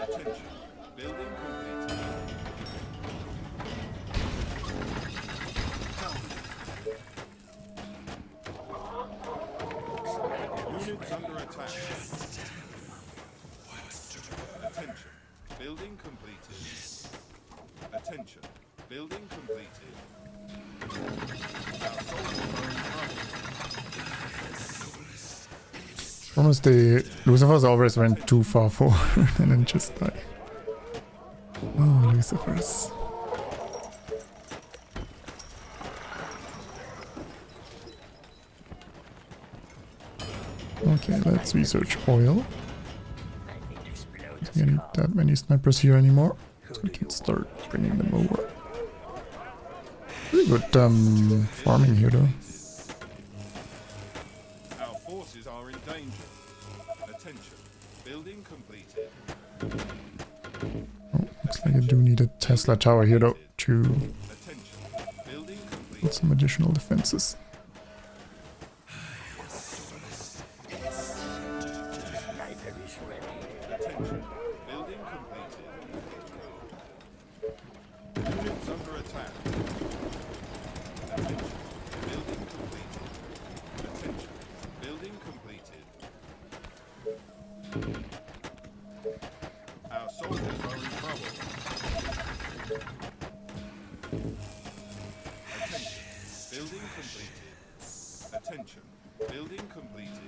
Attention. Building completed. Units under attack. Attention. Building completed. Attention. Building completed. Our soldiers are in trouble. Almost the Lucifers always went too far forward and then just die. Oh, Lucifers. Okay, let's research oil. I need to explode We this don't need car. that many snipers here anymore, so we can start bringing them over. Pretty good farming here though. Our forces are in danger. Attention. Building completed. Oh, looks like I do need a Tesla tower here though to Attention. Building completed. build some additional defenses. Sniper is ready. Attention. Building completed. Units under attack. Attention. Building completed. Attention. Building completed. Our soldiers are in trouble. Attention. Building completed. Attention. Building completed.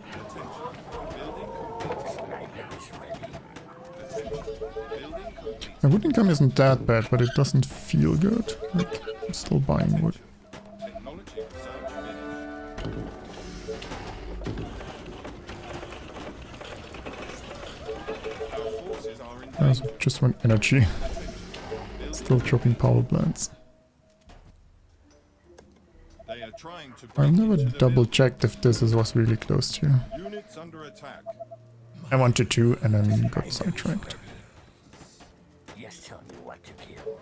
Attention. Building completed. Sniper is ready. Attention. Building completed. My wood income isn't that bad, but it doesn't feel good. Like, I'm still buying wood. Technology research finished. Our forces are in There's danger. just one energy. Building Still dropping power plants. They are trying to I've break never into the double building. checked if this was really close to. Units under attack. I wanted to and then got sidetracked. Yes, tell me what to kill.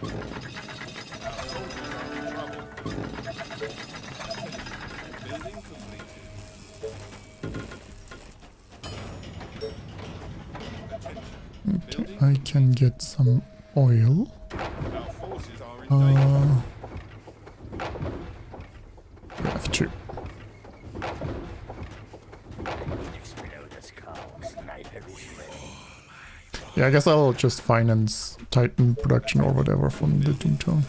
Our soldiers are in trouble. Building completed. Attention. Okay, I can get some oil. Our forces are in danger. We have to. Explode the skull. Sniper is ready. Yeah, I guess I'll just finance Titan production or whatever from the Doomtown.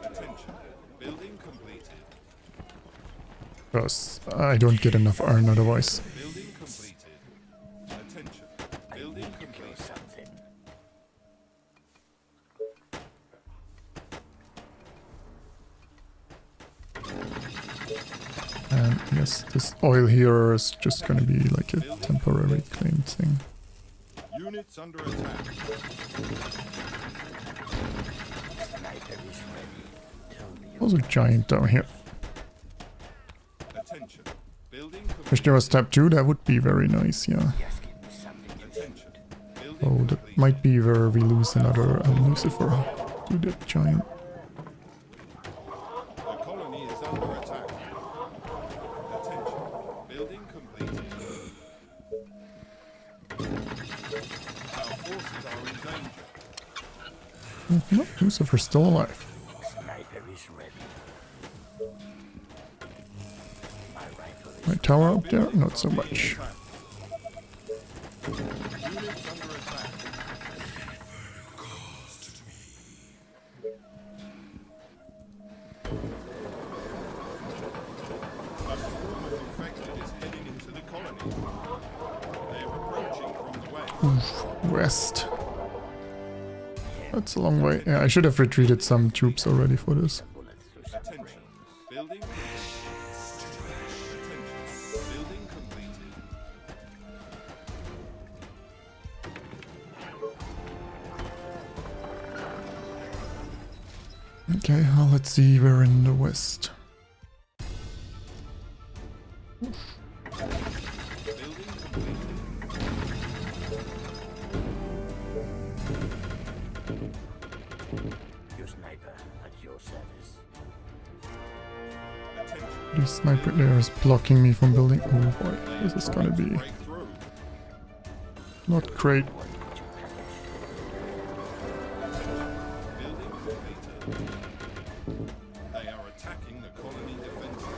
Attention. Building completed. Because I don't get enough iron otherwise. Building completed. Attention. Building Kill completed. something. And yes, this oil here is just gonna be like a temporary claim thing. Units under attack. Sniper is ready. Tell me your There's a giant down here. Attention. Building Wish completed. there was tab 2, that would be very nice, yeah. yes, give me something to Attention. Building Oh, that completed. might be where we lose another Lucifer to that giant. The colony is under attack. Attention. Building completed. Our forces are in danger. No, Lucifer's still alive. Sniper is ready. My rifle is My tower up there, not so much. Attack. Units under attack. A swarm of infected is heading into the colony. They are approaching from the west. West. That's a long way. Yeah, I should have retreated some troops already for this. bullets through some Attention. brains. Building completed. Attention. Building completed. Okay, well, let's see, we're in the west. Building completed. Your sniper at your service. Attention. The sniper there is blocking me from building. Oh boy, this is gonna be Break through. not great. Building completed. They are attacking the colony defenses.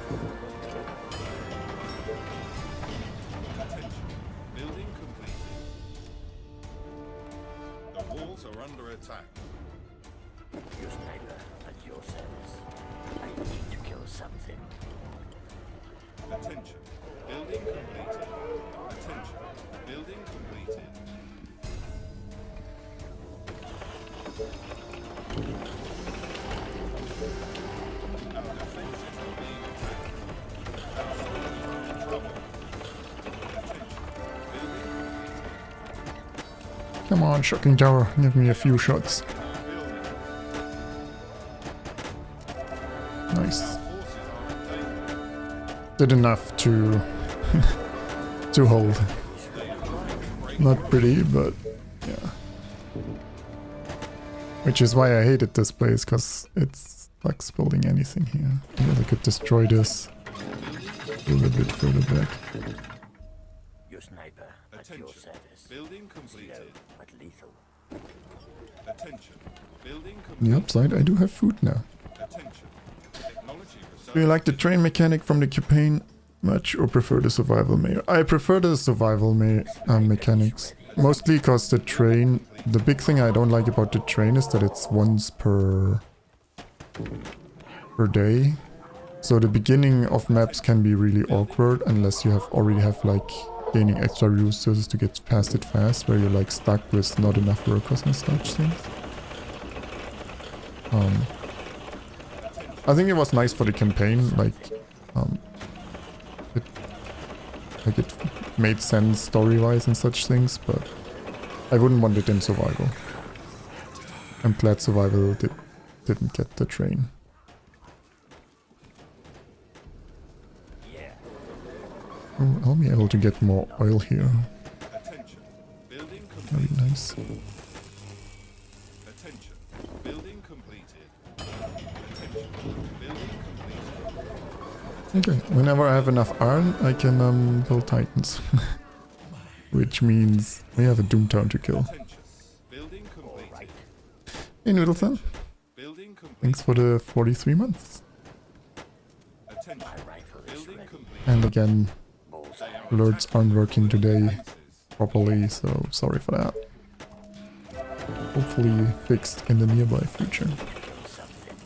Attention. Building completed. The walls are under attack. Your sniper at your service. I need to kill something. Attention. Building completed. Attention. Building completed. Our defenses are being attacked. Our soldiers are in trouble. Attention. Building completed. Come on, shocking tower, give me a few shots. Our building. Nice. Our forces are in danger. Did enough to to hold. They are trying to break Not pretty, but yeah. Which is why I hated this place, because it's like building anything here. Yeah, they could destroy this a little bit further back. Your sniper at your Attention. service. Building Slow completed. but lethal. Attention. Building On the completed. upside, I do have food now. Attention. Technology research. Do you like the train mechanic from the campaign much, or prefer the survival mayor? I prefer the survival mechanics. Mostly because the train, the big thing I don't like about the train is that it's once per day. So the beginning of maps can be really awkward unless you already have like gaining extra resources to get past it fast, where you're like stuck with not enough workers and such things. I think it was nice for the campaign, like it made sense story-wise and such things, but I wouldn't want it in survival. I'm glad survival didn't get the train. Oh, I'll be able to get more oil here. Attention. Building Very completed. nice. Attention. Building completed. Attention. Building completed. Okay, whenever I have enough iron, I can build titans. Which means we have a Doomtown to kill. Attention. Building completed. Hey Noodleson, Building completed. thanks for the 43 months. Attention. My rifle is Building ready. complete. And again, Bullseye. alerts aren't working today properly, so sorry for that. Hopefully fixed in the nearby future. Something.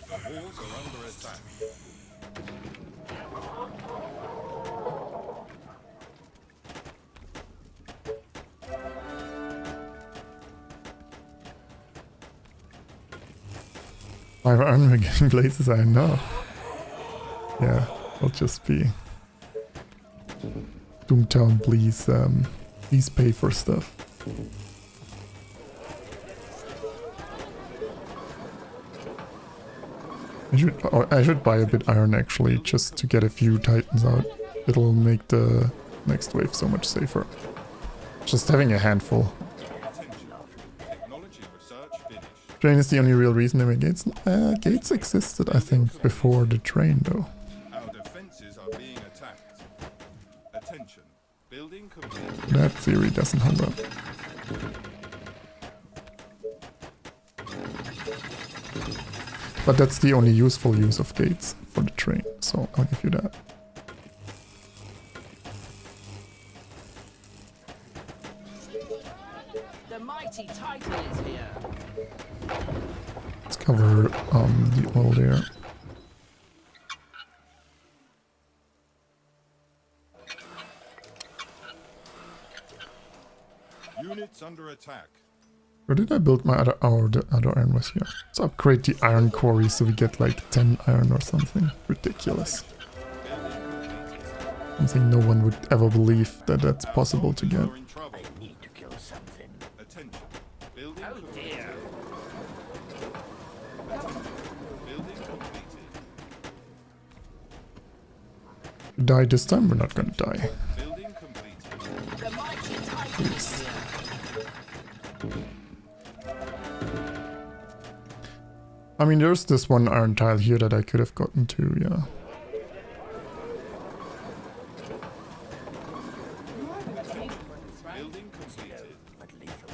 The walls are under attack. Five iron, we're getting places, I know. Yeah, it'll just be Doomtown, please pay for stuff. I should buy a bit iron actually, just to get a few titans out. It'll make the next wave so much safer. Just having a handful. Technology research finished. Train is the only real reason to make gates. Gates existed, I think, before the train though. Our defenses are being attacked. Attention. Building completed. That theory doesn't hold up. But that's the only useful use of gates for the train, so I'll give you that. The mighty Titan is here. Let's cover the oil there. Units under attack. Where did I build my other... Oh, the other iron was here. Let's upgrade the iron quarry so we get like 10 iron or something. Ridiculous. Something no one would ever believe that that's possible to get. Are in trouble. I need to kill something. Attention. Building Oh completed. dear. Building completed. We die this time, we're not gonna die. Building completed. The mighty Titan is here. I mean, there's this one iron tile here that I could have gotten to, yeah. You are the machine for this, right? Building completed. But lethal.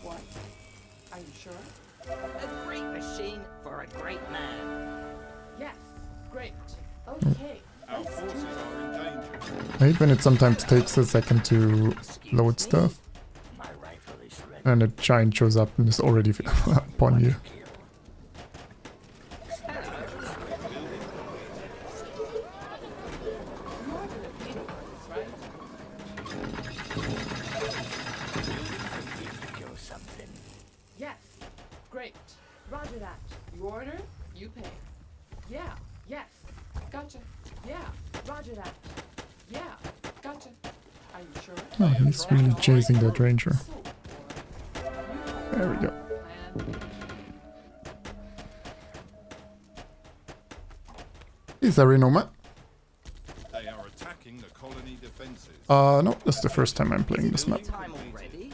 What? Are you sure? A great machine for a great man. Yes. Great. Okay. Our Let's do forces this. are in danger. I hate when it sometimes takes a second to load stuff, My rifle is ready. and a giant shows up and is already upon you. Kill. You are the machine for this, right? Kill something. Yes. Great. Roger that. You order, you pay. Yeah. Yes. Gotcha. Yeah. Roger that. Yeah. Gotcha. Are you sure? Oh, he's really chasing that ranger. So, you There we go. plan. Is there a Renoma? They are attacking the colony defenses. defenses. No, that's the first time I'm playing this map. Time already?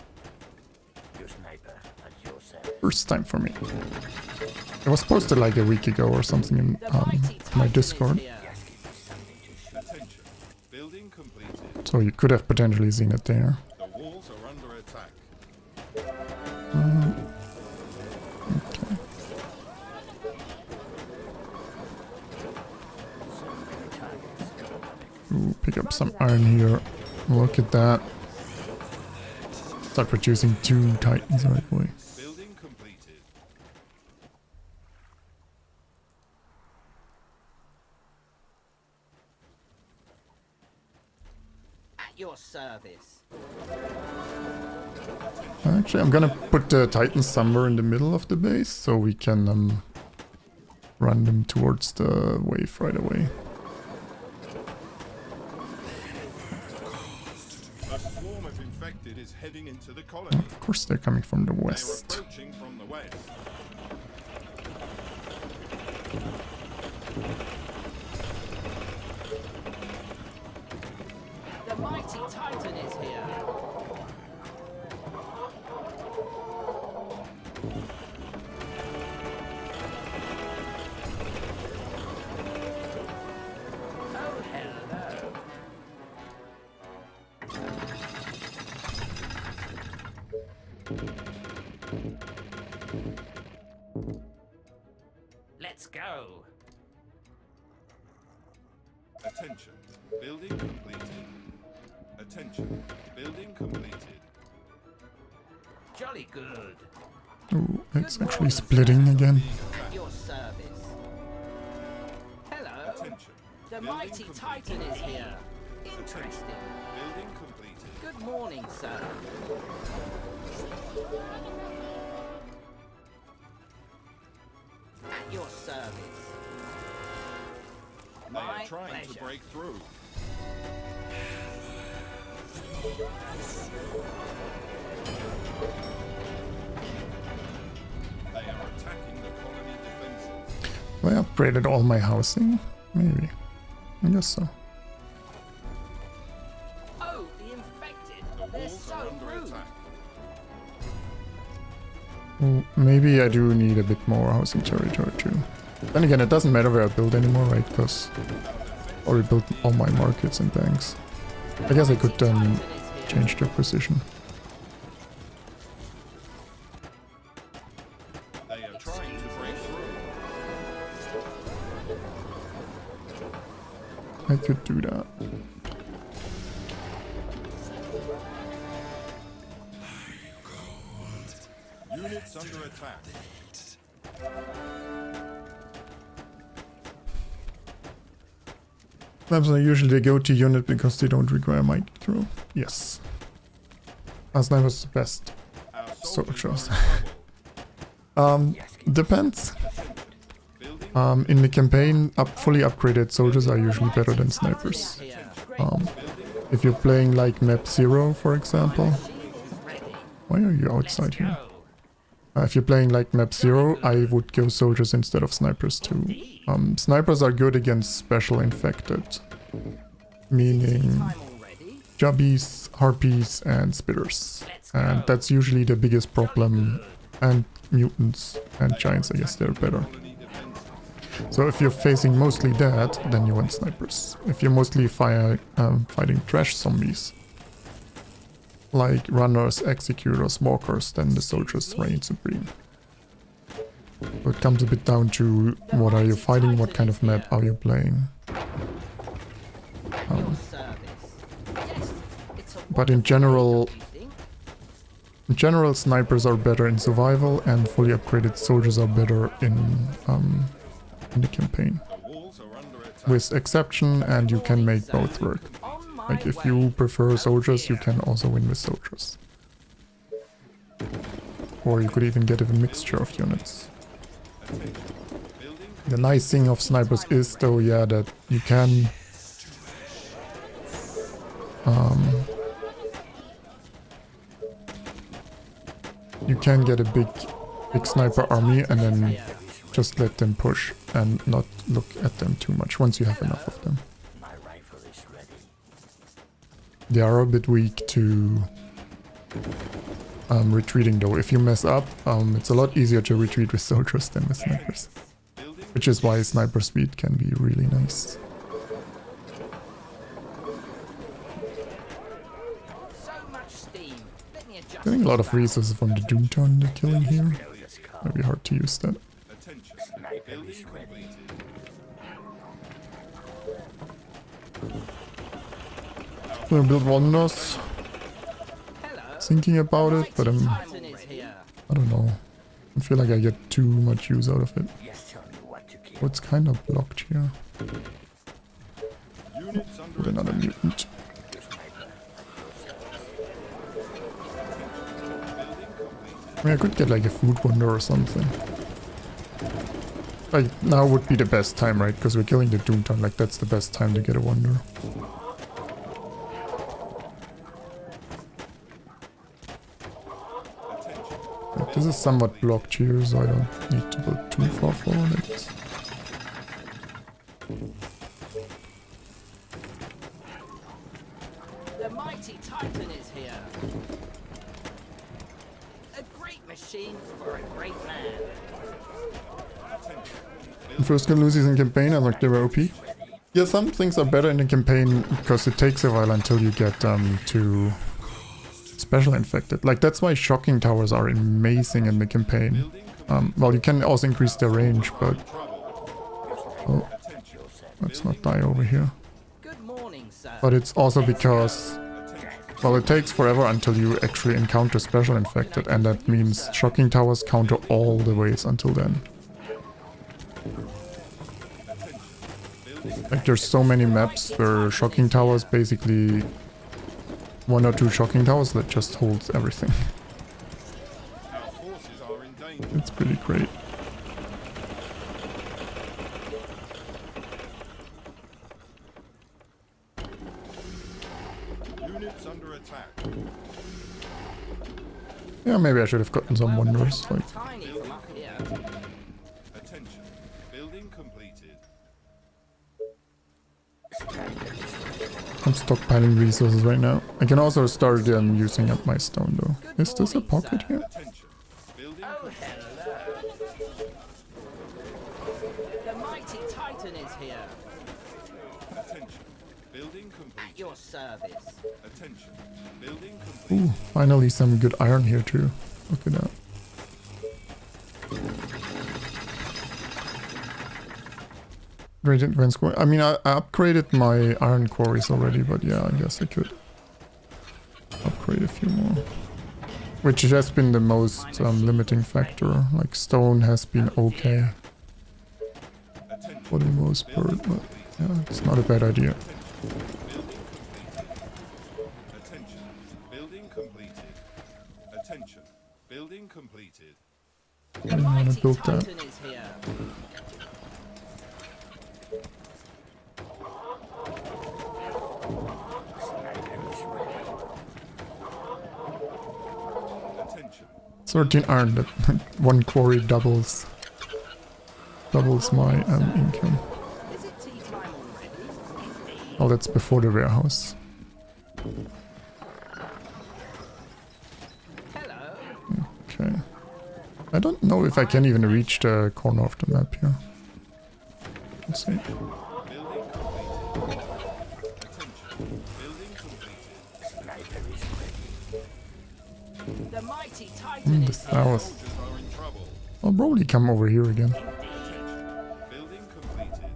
Your sniper at your service. First time for me. It was posted like a week ago or something in The mighty my Titan is Discord. here. Attention. Building completed. So you could have potentially seen it there. The walls are under attack. Okay. Ooh, pick up some iron here. Look at that. Start producing 2 titans right away. Building completed. At your service. Actually, I'm gonna put the titans somewhere in the middle of the base so we can run them towards the wave right away. A swarm of infected is heading into the colony. Of course, they're coming from the They are west. approaching from the west. The mighty Titan is here. Oh, hello. Let's go. Attention. Building completed. Attention. Building completed. Jolly good. Ooh, it's actually splitting again. At your service. Hello. Attention. The Building mighty completed. Titan is here. Interesting. Building completed. Good morning, sir. At your service. They are My trying to pleasure. break through. They are attacking the colony defenses. I upgraded all my housing? Maybe. I guess so. Oh, the infected. The They're walls are so under rude. attack. Ooh, maybe I do need a bit more housing territory too. Then again, it doesn't matter where I build anymore, right? Because I already built all my markets and banks. I guess I could change their position. They are trying to break through. I could do that. Units under attack. Maps are usually a go-to unit because they don't require might throw. Yes. Last night was the best. Our Soldiers. are in trouble. Depends. Building In the campaign, fully upgraded soldiers are usually better than snipers. Here. If you're playing like map 0, for example. Machine is ready. Why are you outside here? Go. If you're playing like map 0, I would go soldiers instead of snipers too. Snipers are good against special infected. Meaning Time already? jubbies, harpies and spitters. And that's usually the biggest problem. And mutants and giants, I guess they're better. colony defenses. So if you're facing mostly that, then you want snipers. If you're mostly fighting trash zombies, like runners, executors, walkers, then the soldiers reign supreme. So it comes a bit down to what are you fighting, what kind of map are you playing. Your service. Yes, it's a But in general, wonderful snipers are better in survival, and fully upgraded soldiers are better in the campaign. The walls are under attack. With exception, and you can make both work. On my Like if way. you prefer soldiers, you Here. can also win with soldiers. Or you could even get a mixture of units. Attention. Building The nice thing of snipers is though, yeah, that you can get a big sniper army and then just let them push and not look at them too much once you have enough of them. My rifle is ready. They are a bit weak to retreating though. If you mess up, it's a lot easier to retreat with soldiers than with snipers. Which is why sniper speed can be really nice. So much steam. Let me adjust. Getting a lot of resources from the Doomtown they're killing here. Maybe hard to use that. Attention. Building completed. Gonna build wonders. Hello. Thinking about it, but Titan is here. I don't know. I feel like I get too much use out of it. Yes, tell me what to kill. Oh, it's kind of blocked here. Units under With another attack. mutant. I mean, I could get like a food wonder or something. Like, now would be the best time, right? Because we're killing the Doomtown. Like, that's the best time to get a wonder. Like, this is somewhat blocked here, so I don't need to go too far forward, I guess. The mighty Titan is here. A great machine for a great man. The first gun loses in campaign, I like they were OP. Yeah, some things are better in the campaign because it takes a while until you get to special infected. Like, that's why shocking towers are amazing in the campaign. Well, you can also increase their range, but... Oh, let's not die over here. Good morning, sir. But it's also because... Well, it takes forever until you actually encounter special infected, and that means shocking towers counter all the ways until then. Like, there's so many maps where shocking towers basically... 1 or 2 shocking towers that just holds everything. Our forces are in danger. It's pretty great. Units under attack. Yeah, maybe I should have gotten some wonders. Like, Tiny from up here. Attention. Building completed. I'm stockpiling resources right now. I can also start using up my stone though. Is this a pocket here? Attention. Building Oh, completed. hello. The mighty Titan is here. Attention. Building At completed. your service. Attention. Building completed. Ooh, finally some good iron here too. Look at that. Great advanced quarry. I mean, I upgraded my iron quarries already, but yeah, I guess I could upgrade a few more. Which has been the most limiting factor. Like, stone has been okay Attention. for the most part, but yeah, it's not a bad idea. Attention. Building completed. Attention. Building completed. I didn't want to build that. Titan is here. Attention. 13 iron, that one quarry doubles my income. Is it tea time already? Oh, that's before the warehouse. Hello. Okay. I don't know if I can even reach the corner of the map here. Let's see. Building completed. Attention. Building completed. The mighty Titan The is here. flowers. Soldiers are in trouble. I'll probably come over here again. Attention. Building completed.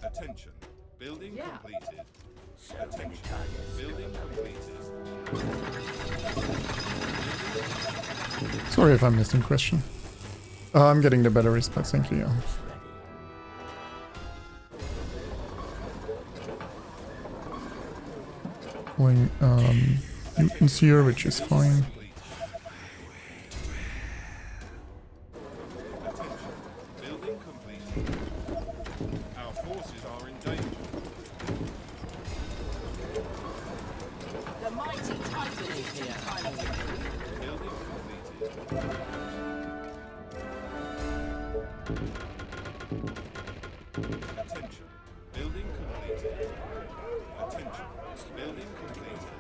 Attention. Building Yeah. completed. Attention. Building completed. Sorry if I missed a question. I'm getting the batteries, but thank you. Yeah. Going mutants here, which is fine. Attention. Building completed. Our forces are in danger. The mighty Titan is here. Building completed. Attention. Building completed. Attention. Building completed.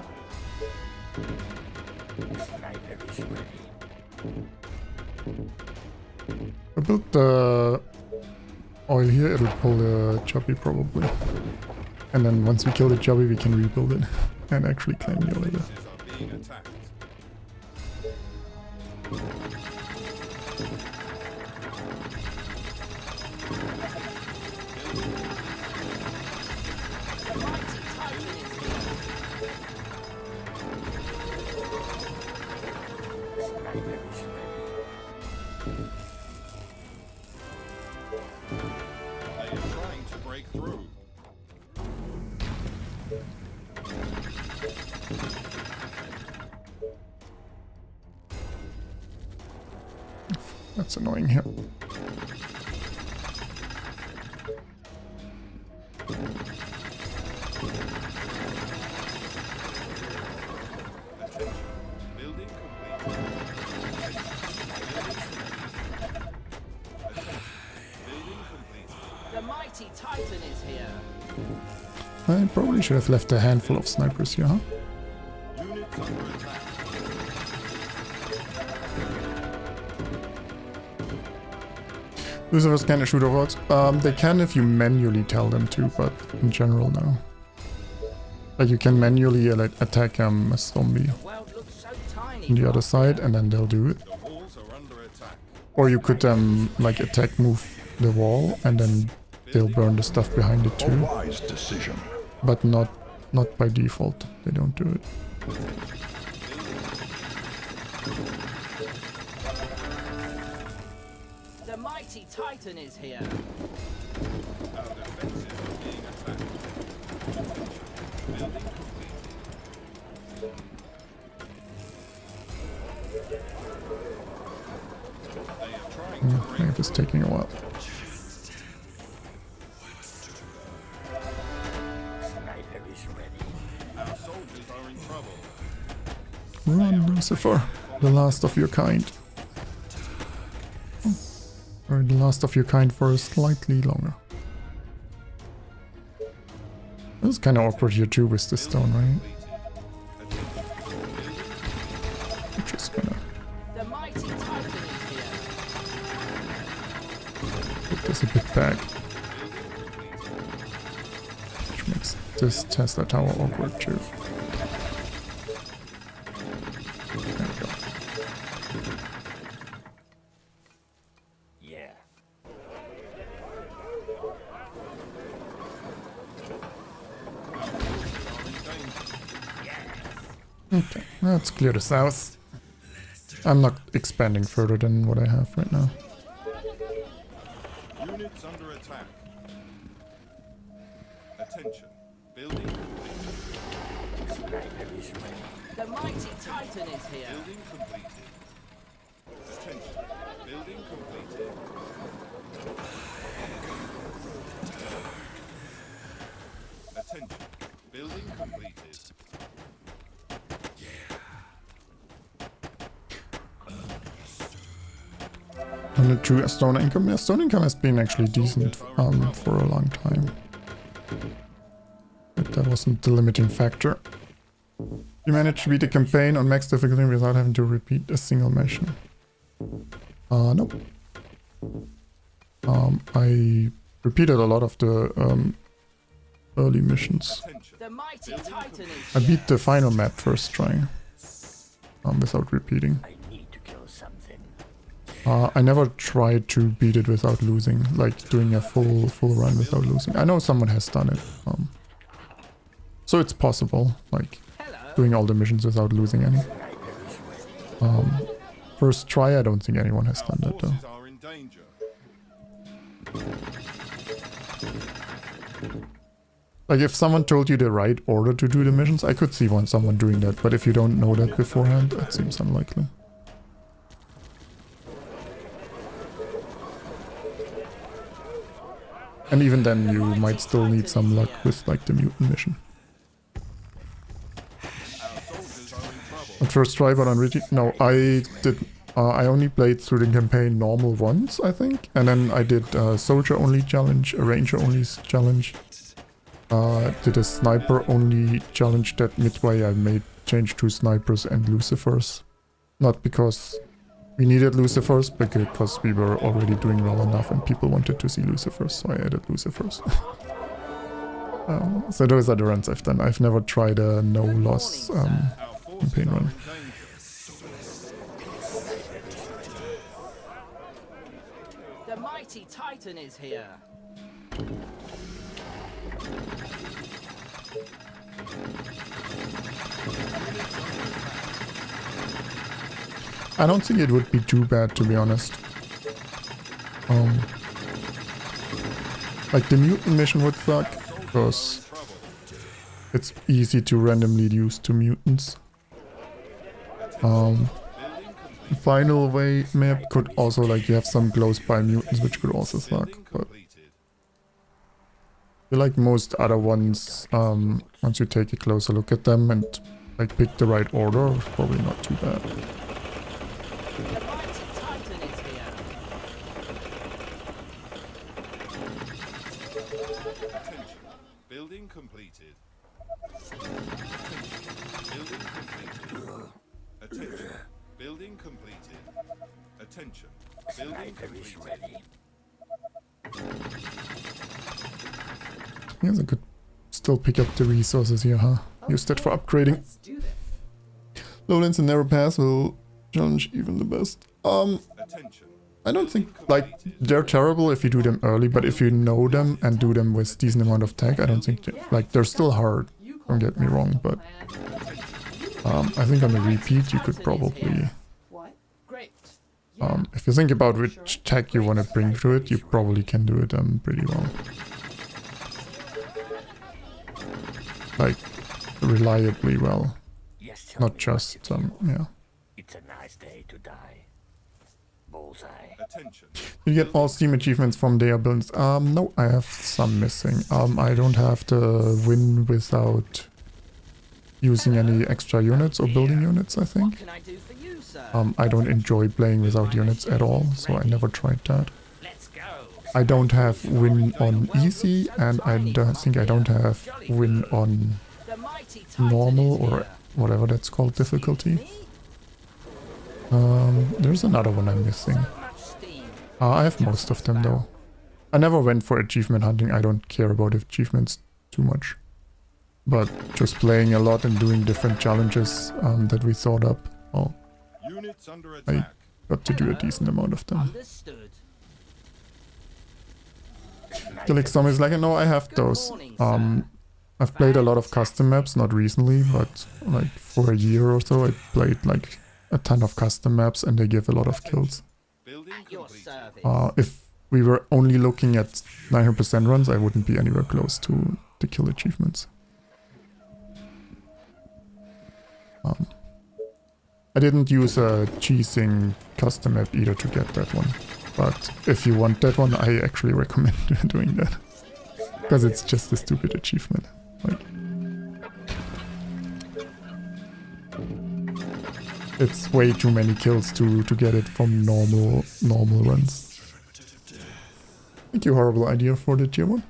Sniper is ready. I built the oil here, it'll pull the chubby probably. And then once we kill the chubby, we can rebuild it and actually claim the oil there. Bases are being attacked. Sniper is ready. They are trying to break through. That's annoying here. Attention. Building complete. Building complete. The mighty Titan is here. I probably should have left a handful of snipers here, huh? Units under attack. Lucifer's can shoot overlords. They can if you manually tell them to, but in general, no. Like you can manually attack a zombie The world looks so tiny. on the other side, and then they'll do it. The walls are under attack. Or you could like attack move the wall, and then they'll burn the stuff behind it A too. wise decision. But not by default. They don't do it. The mighty Titan is here. Our defenses are being attacked. Building completed. They are trying to break Maybe it's taking a while. Sniper is ready. Our soldiers are in trouble. Run, Lucifer, the last of your kind. Or the last of your kind for slightly longer. This is kind of awkward here too with the stone, right? I'm just gonna The mighty Titan is here. put this a bit back. Which makes this Tesla tower awkward too. There we go. Yeah. Okay, let's clear the south. I'm not expanding further than what I have right now. Units under attack. Attention. Building complete. Sniper is ready. The mighty Titan is here. Building completed. Attention. Building completed. Attention. Building completed. And true stone income. Yeah, stone income has been actually decent for a long time. But that wasn't the limiting factor. You managed to beat the campaign on max difficulty without having to repeat a single mission. Nope. I repeated a lot of the early missions. Attention. The mighty Titan is I here. beat the final map first try. Without repeating. I need to kill something. I never tried to beat it without losing, like doing a full run without losing. I know someone has done it. So it's possible, like Hello. doing all the missions without losing any. Sniper is ready. First try, I don't think anyone has done Our that though. forces are in danger. Like if someone told you the right order to do the missions, I could see someone doing that, but if you don't know that beforehand, that seems unlikely. And even then, you might still need some luck with like the mutant mission. Our soldiers are in trouble. At first try, but on really no, I did. I only played through the campaign normal once, I think, and then I did a soldier only challenge, a ranger only challenge. Did a sniper only challenge that midway I made change to snipers and Lucifers. Not because we needed Lucifers, but because we were already doing well enough and people wanted to see Lucifers, so I added Lucifers. So those are the runs I've done. I've never tried a no-loss campaign run. The mighty Titan is here. I don't think it would be too bad, to be honest. Like the mutant mission would suck, because it's easy to randomly use 2 mutants. The final way map could also, like, you have some close by mutants, which could also suck, but I feel like most other ones, once you take a closer look at them and like pick the right order, it's probably not too bad. The mighty Titan is here. Attention. Building completed. Attention. Building completed. Attention. Building Sniper is completed. ready. Yes, I could still pick up the resources here, huh? Use that for upgrading. Let's do this. Lowlands and narrow paths will challenge even the best. Attention. I don't think, like, they're terrible if you do them early, but if you know them and do them with decent amount of tech, I don't think, like, they're still hard, don't get me wrong, but I think on the repeat you could probably, What? Great. if you think about which tech you want to bring to it, you probably can do it pretty well. Like, reliably well, Yes, tell not me just, what to do. yeah. It's a nice day to die. Bullseye. Attention. You get all Steam achievements from their builds. No, I have some missing. I don't have the win without using any extra units or building units, I What think. can I do for you, sir? I don't enjoy playing without units at all, so I never tried that. Let's go. I don't have win on easy, and I don't think I don't have win on The mighty Titan normal is or here. whatever that's called, difficulty. Me? There's another one I'm missing. Much steam. I have most of them though. I never went for achievement hunting. I don't care about achievements too much. But just playing a lot and doing different challenges that we thought up, well, Units under I attack. got to do a decent amount of them. Understood. Like some is like, no, I have those. I've played a lot of custom maps, not recently, but like for a year or so I played like a ton of custom maps and they give a lot of kills. Building At your completed. service. If we were only looking at 900% runs, I wouldn't be anywhere close to the kill achievements. I didn't use a cheesing custom map either to get that one. But if you want that one, I actually recommend doing that. Because it's just a stupid achievement. Like, it's way too many kills to get it from normal runs. Thank you, horrible idea for the tier 1.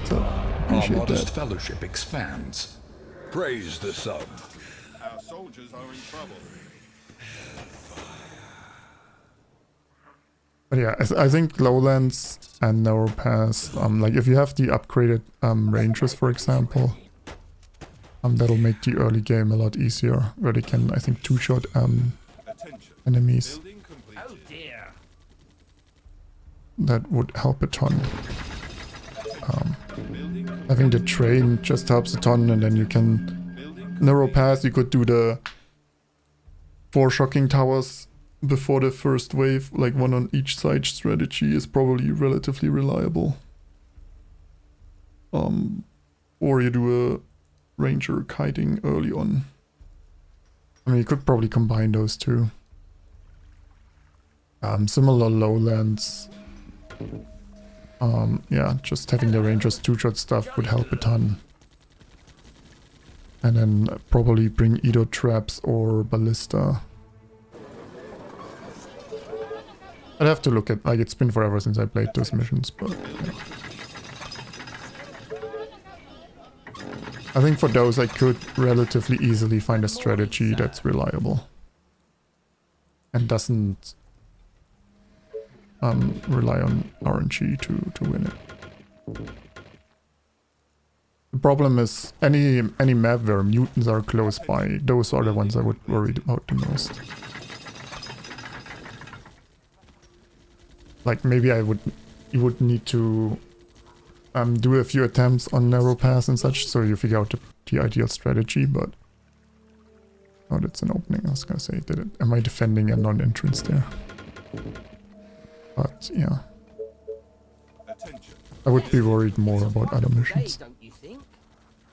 So, Our appreciate modest that. fellowship expands. Praise the sub. Our soldiers are in trouble. But yeah, I think Lowlands and Narrow Pass, like if you have the upgraded Rangers, for example, that'll make the early game a lot easier, where they can, I think, two-shot Attention. enemies. Building completed. Oh dear. That would help a ton. Building completed. Having the train just helps a ton, and then you can... Building Narrow Pass, you could do the 4 shocking towers before the first wave, like one on each side strategy is probably relatively reliable. Or you do a ranger kiting early on. I mean, you could probably combine those two. Similar Lowlands. Yeah, just having the rangers two-shot stuff would help a ton. And then probably bring Edo traps or ballista. I'd have to look at, like, it's been forever since I played those missions, but yeah. I think for those I could relatively easily find a strategy that's reliable. And doesn't rely on RNG to win it. The problem is any map where mutants are close by, those are the ones I would worry about the most. Like maybe you would need to do a few attempts on narrow paths and such, so you figure out the ideal strategy, but... Oh, that's an opening, I was gonna say. Am I defending a non-entrance there? But, yeah. I would be worried more about other missions.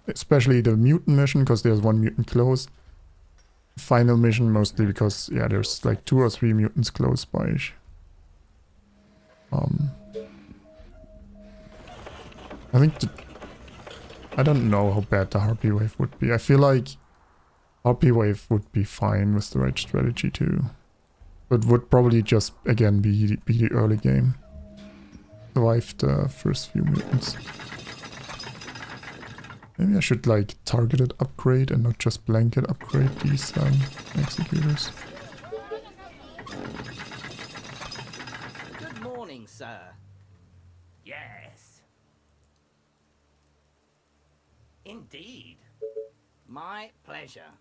Especially the mutant mission, because there's one mutant close. Final mission, mostly because, yeah, there's like 2 or 3 mutants close by. I think I don't know how bad the Harpy Wave would be. I feel like Harpy Wave would be fine with the right strategy too. But would probably just, again, be the early game. Survive the first few mutants. Maybe I should like targeted upgrade and not just blanket upgrade these executors. Good morning, sir. Yes. Indeed. My pleasure.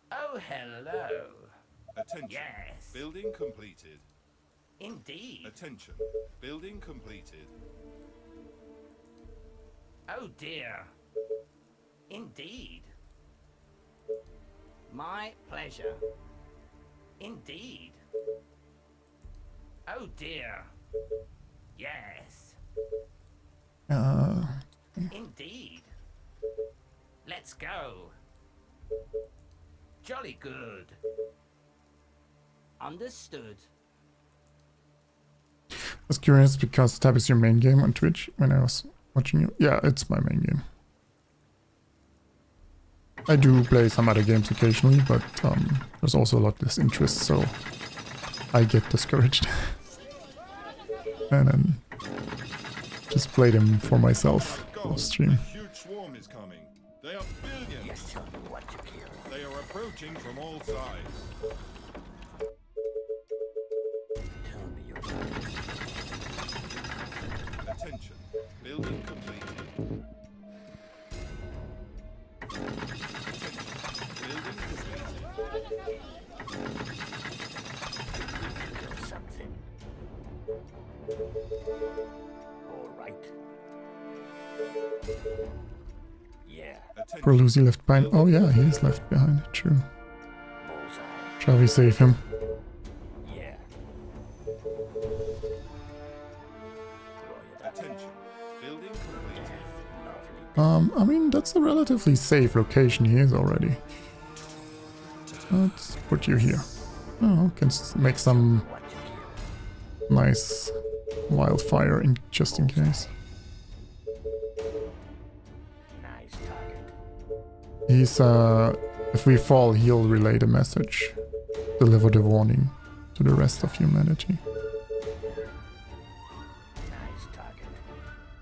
Oh, hello. Attention. Yes. Building completed. Indeed. Attention. Building completed. Oh, dear. Indeed. My pleasure. Indeed. Oh, dear. Yes. Indeed. Let's go. Jolly good. Understood. I was curious because Tab is your main game on Twitch when I was watching you. Yeah, it's my main game. I do play some other games occasionally, but there's also a lot less interest, so I get discouraged. And then just play them for myself off stream. A huge swarm is coming. They are billions. Yes, tell me what to kill. They are approaching from all sides. Tell me your target. Attention. Building completed. Kill something. All right. Yeah. Poor Lucy left behind. Oh yeah, he is left behind. True. Bullseye. Shall we save him? Yeah. Attention. Building completed. Lovely. I mean, that's a relatively safe location he is already. Let's put you here. Oh, can make some What to kill. nice wildfire in just in case. Nice target. He's if we fall, he'll relay the message, deliver the warning to the rest of humanity. Nice target.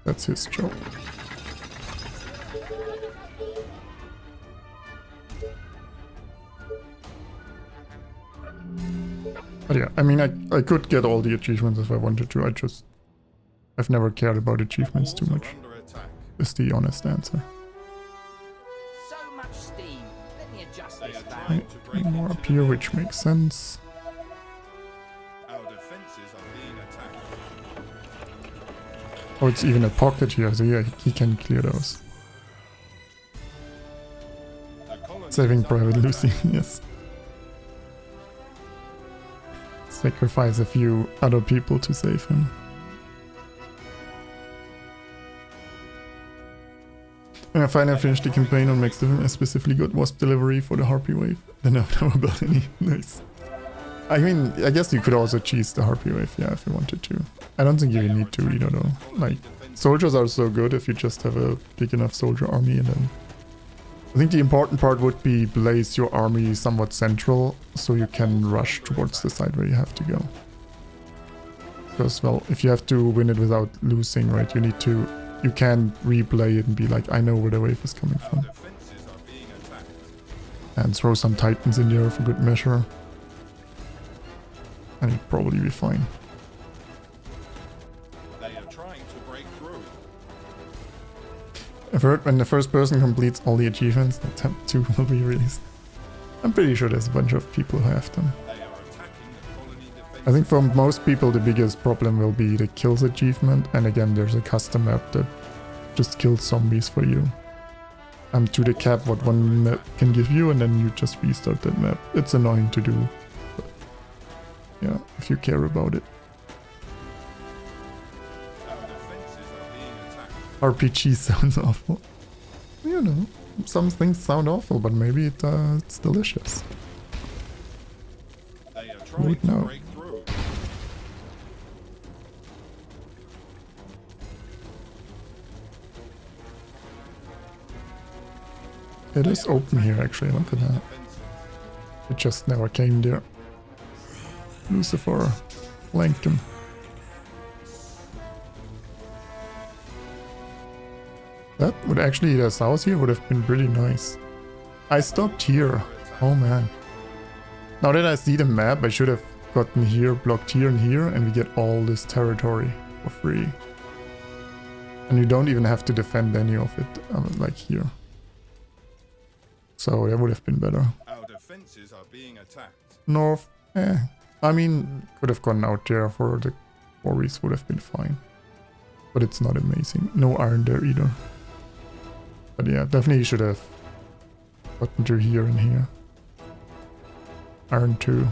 That's his job. But yeah, I mean, I could get all the achievements if I wanted to. I've never cared about achievements too much. Under attack. Is the honest answer. So much steam. Let me adjust They this are back. trying to break More into up here, the which makes sense. Our defenses are being attacked. Oh, it's even a pocket here, so yeah, he can clear those. The colony Saving is under Private attack. Lucy, yes. Sacrifice a few other people to save him. When I finally finished the campaign on Max Division, I specifically got wasp delivery for the Harpy Wave. Then I've never built any. Nice. I mean, I guess you could also cheese the Harpy Wave, yeah, if you wanted to. I don't think you need to either though. Like, soldiers are so good if you just have a big enough soldier army, and then... I think the important part would be place your army somewhat central, so you can rush towards the side where you have to go. Because, well, if you have to win it without losing, right, you need to you can't replay it and be like, I know where the wave is coming Our from. defenses are being attacked. And throw some titans in there for good measure. And you'd probably be fine. They are trying to break through. I've heard when the first person completes all the achievements, the tab 2 will be released. I'm pretty sure there's a bunch of people who have them. They are attacking the colony defenses. I think for most people the biggest problem will be the kills achievement, and again there's a custom map that just kills zombies for you. To the cap what one map can give you, and then you just restart that map. It's annoying to do, but yeah, if you care about it. Our defenses are being attacked. RPG sounds awful. You know, some things sound awful, but maybe it's delicious. They are trying would to know? break through. It is open here actually, look at that. Defenses. It just never came there. Lucifer, flank him. That would actually, the south here would have been pretty nice. I stopped here. Oh man. Now that I see the map, I should have gotten here, blocked here, and we get all this territory for free. And you don't even have to defend any of it, like here. So that would have been better. Our defenses are being attacked. North, I mean, could have gone out there for the quarries, would have been fine. But it's not amazing. No iron there either. But yeah, definitely should have gotten to here and here. Iron 2.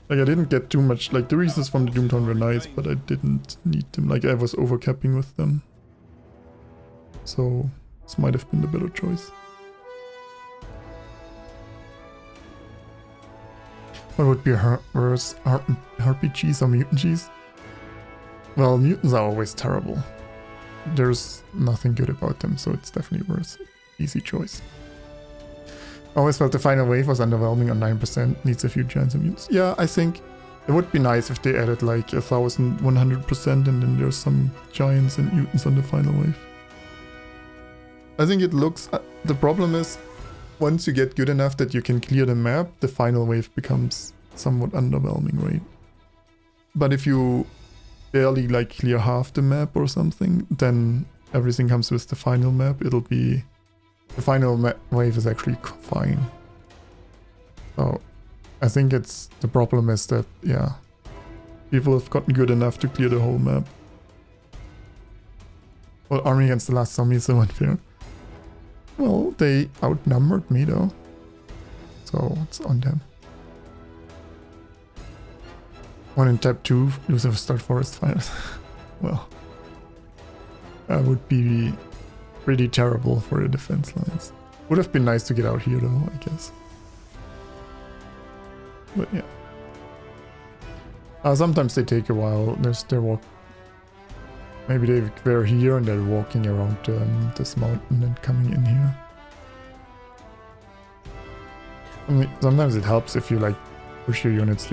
Like, I didn't get too much, like, the reasons from the Doomtown were nice, but I didn't need them. Like, I was overcapping with them. So, this might have been the better choice. What would be worse, RPGs or mutant Gs? Well, mutants are always terrible. There's nothing good about them, so it's definitely worse. Easy choice. Always felt the final wave was underwhelming on 9%, needs a few giants and mutants. Yeah, I think it would be nice if they added like 1,100% and then there's some giants and mutants on the final wave. I think it looks... the problem is, once you get good enough that you can clear the map, the final wave becomes somewhat underwhelming, right? But if you barely like clear half the map or something, then everything comes with the final map. It'll be... the final wave is actually fine. So, I think it's... the problem is that, yeah, people have gotten good enough to clear the whole map. Well, Army Against the Last Zombie is so unfair. Well, they outnumbered me though. So, it's on them. One in tab 2, Lucifer start forest fires. Well, that would be pretty terrible for the defense lines. Would have been nice to get out here though, I guess. But yeah. Sometimes they take a while. They're maybe they were here and they're walking around this mountain and coming in here. I mean, sometimes it helps if you like push your units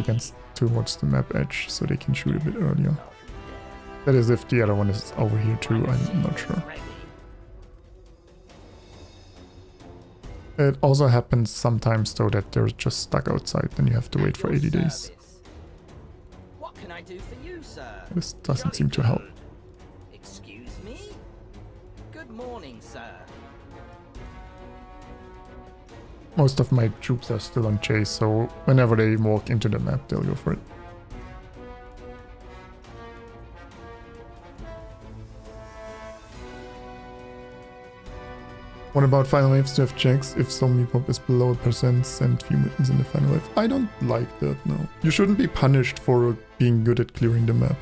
towards the map edge so they can shoot a bit earlier. That is if the other one is over here too, I'm not sure. It also happens sometimes though that they're just stuck outside and you have to wait for 80 days. What can I do for you, sir? This doesn't seem to help. Excuse me? Good morning, sir. Most of my troops are still on chase, so whenever they walk into the map, they'll go for it. What about final waves to have checks if zombie pop is below a percent, send few mutants in the final wave? I don't like that, no. You shouldn't be punished for being good at clearing the map.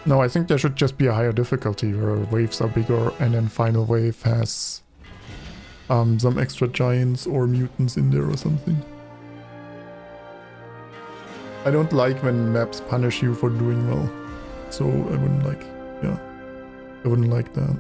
No, I think there should just be a higher difficulty where waves are bigger and then final wave has some extra giants or mutants in there or something. I don't like when maps punish you for doing well. So I wouldn't like, yeah, I wouldn't like that.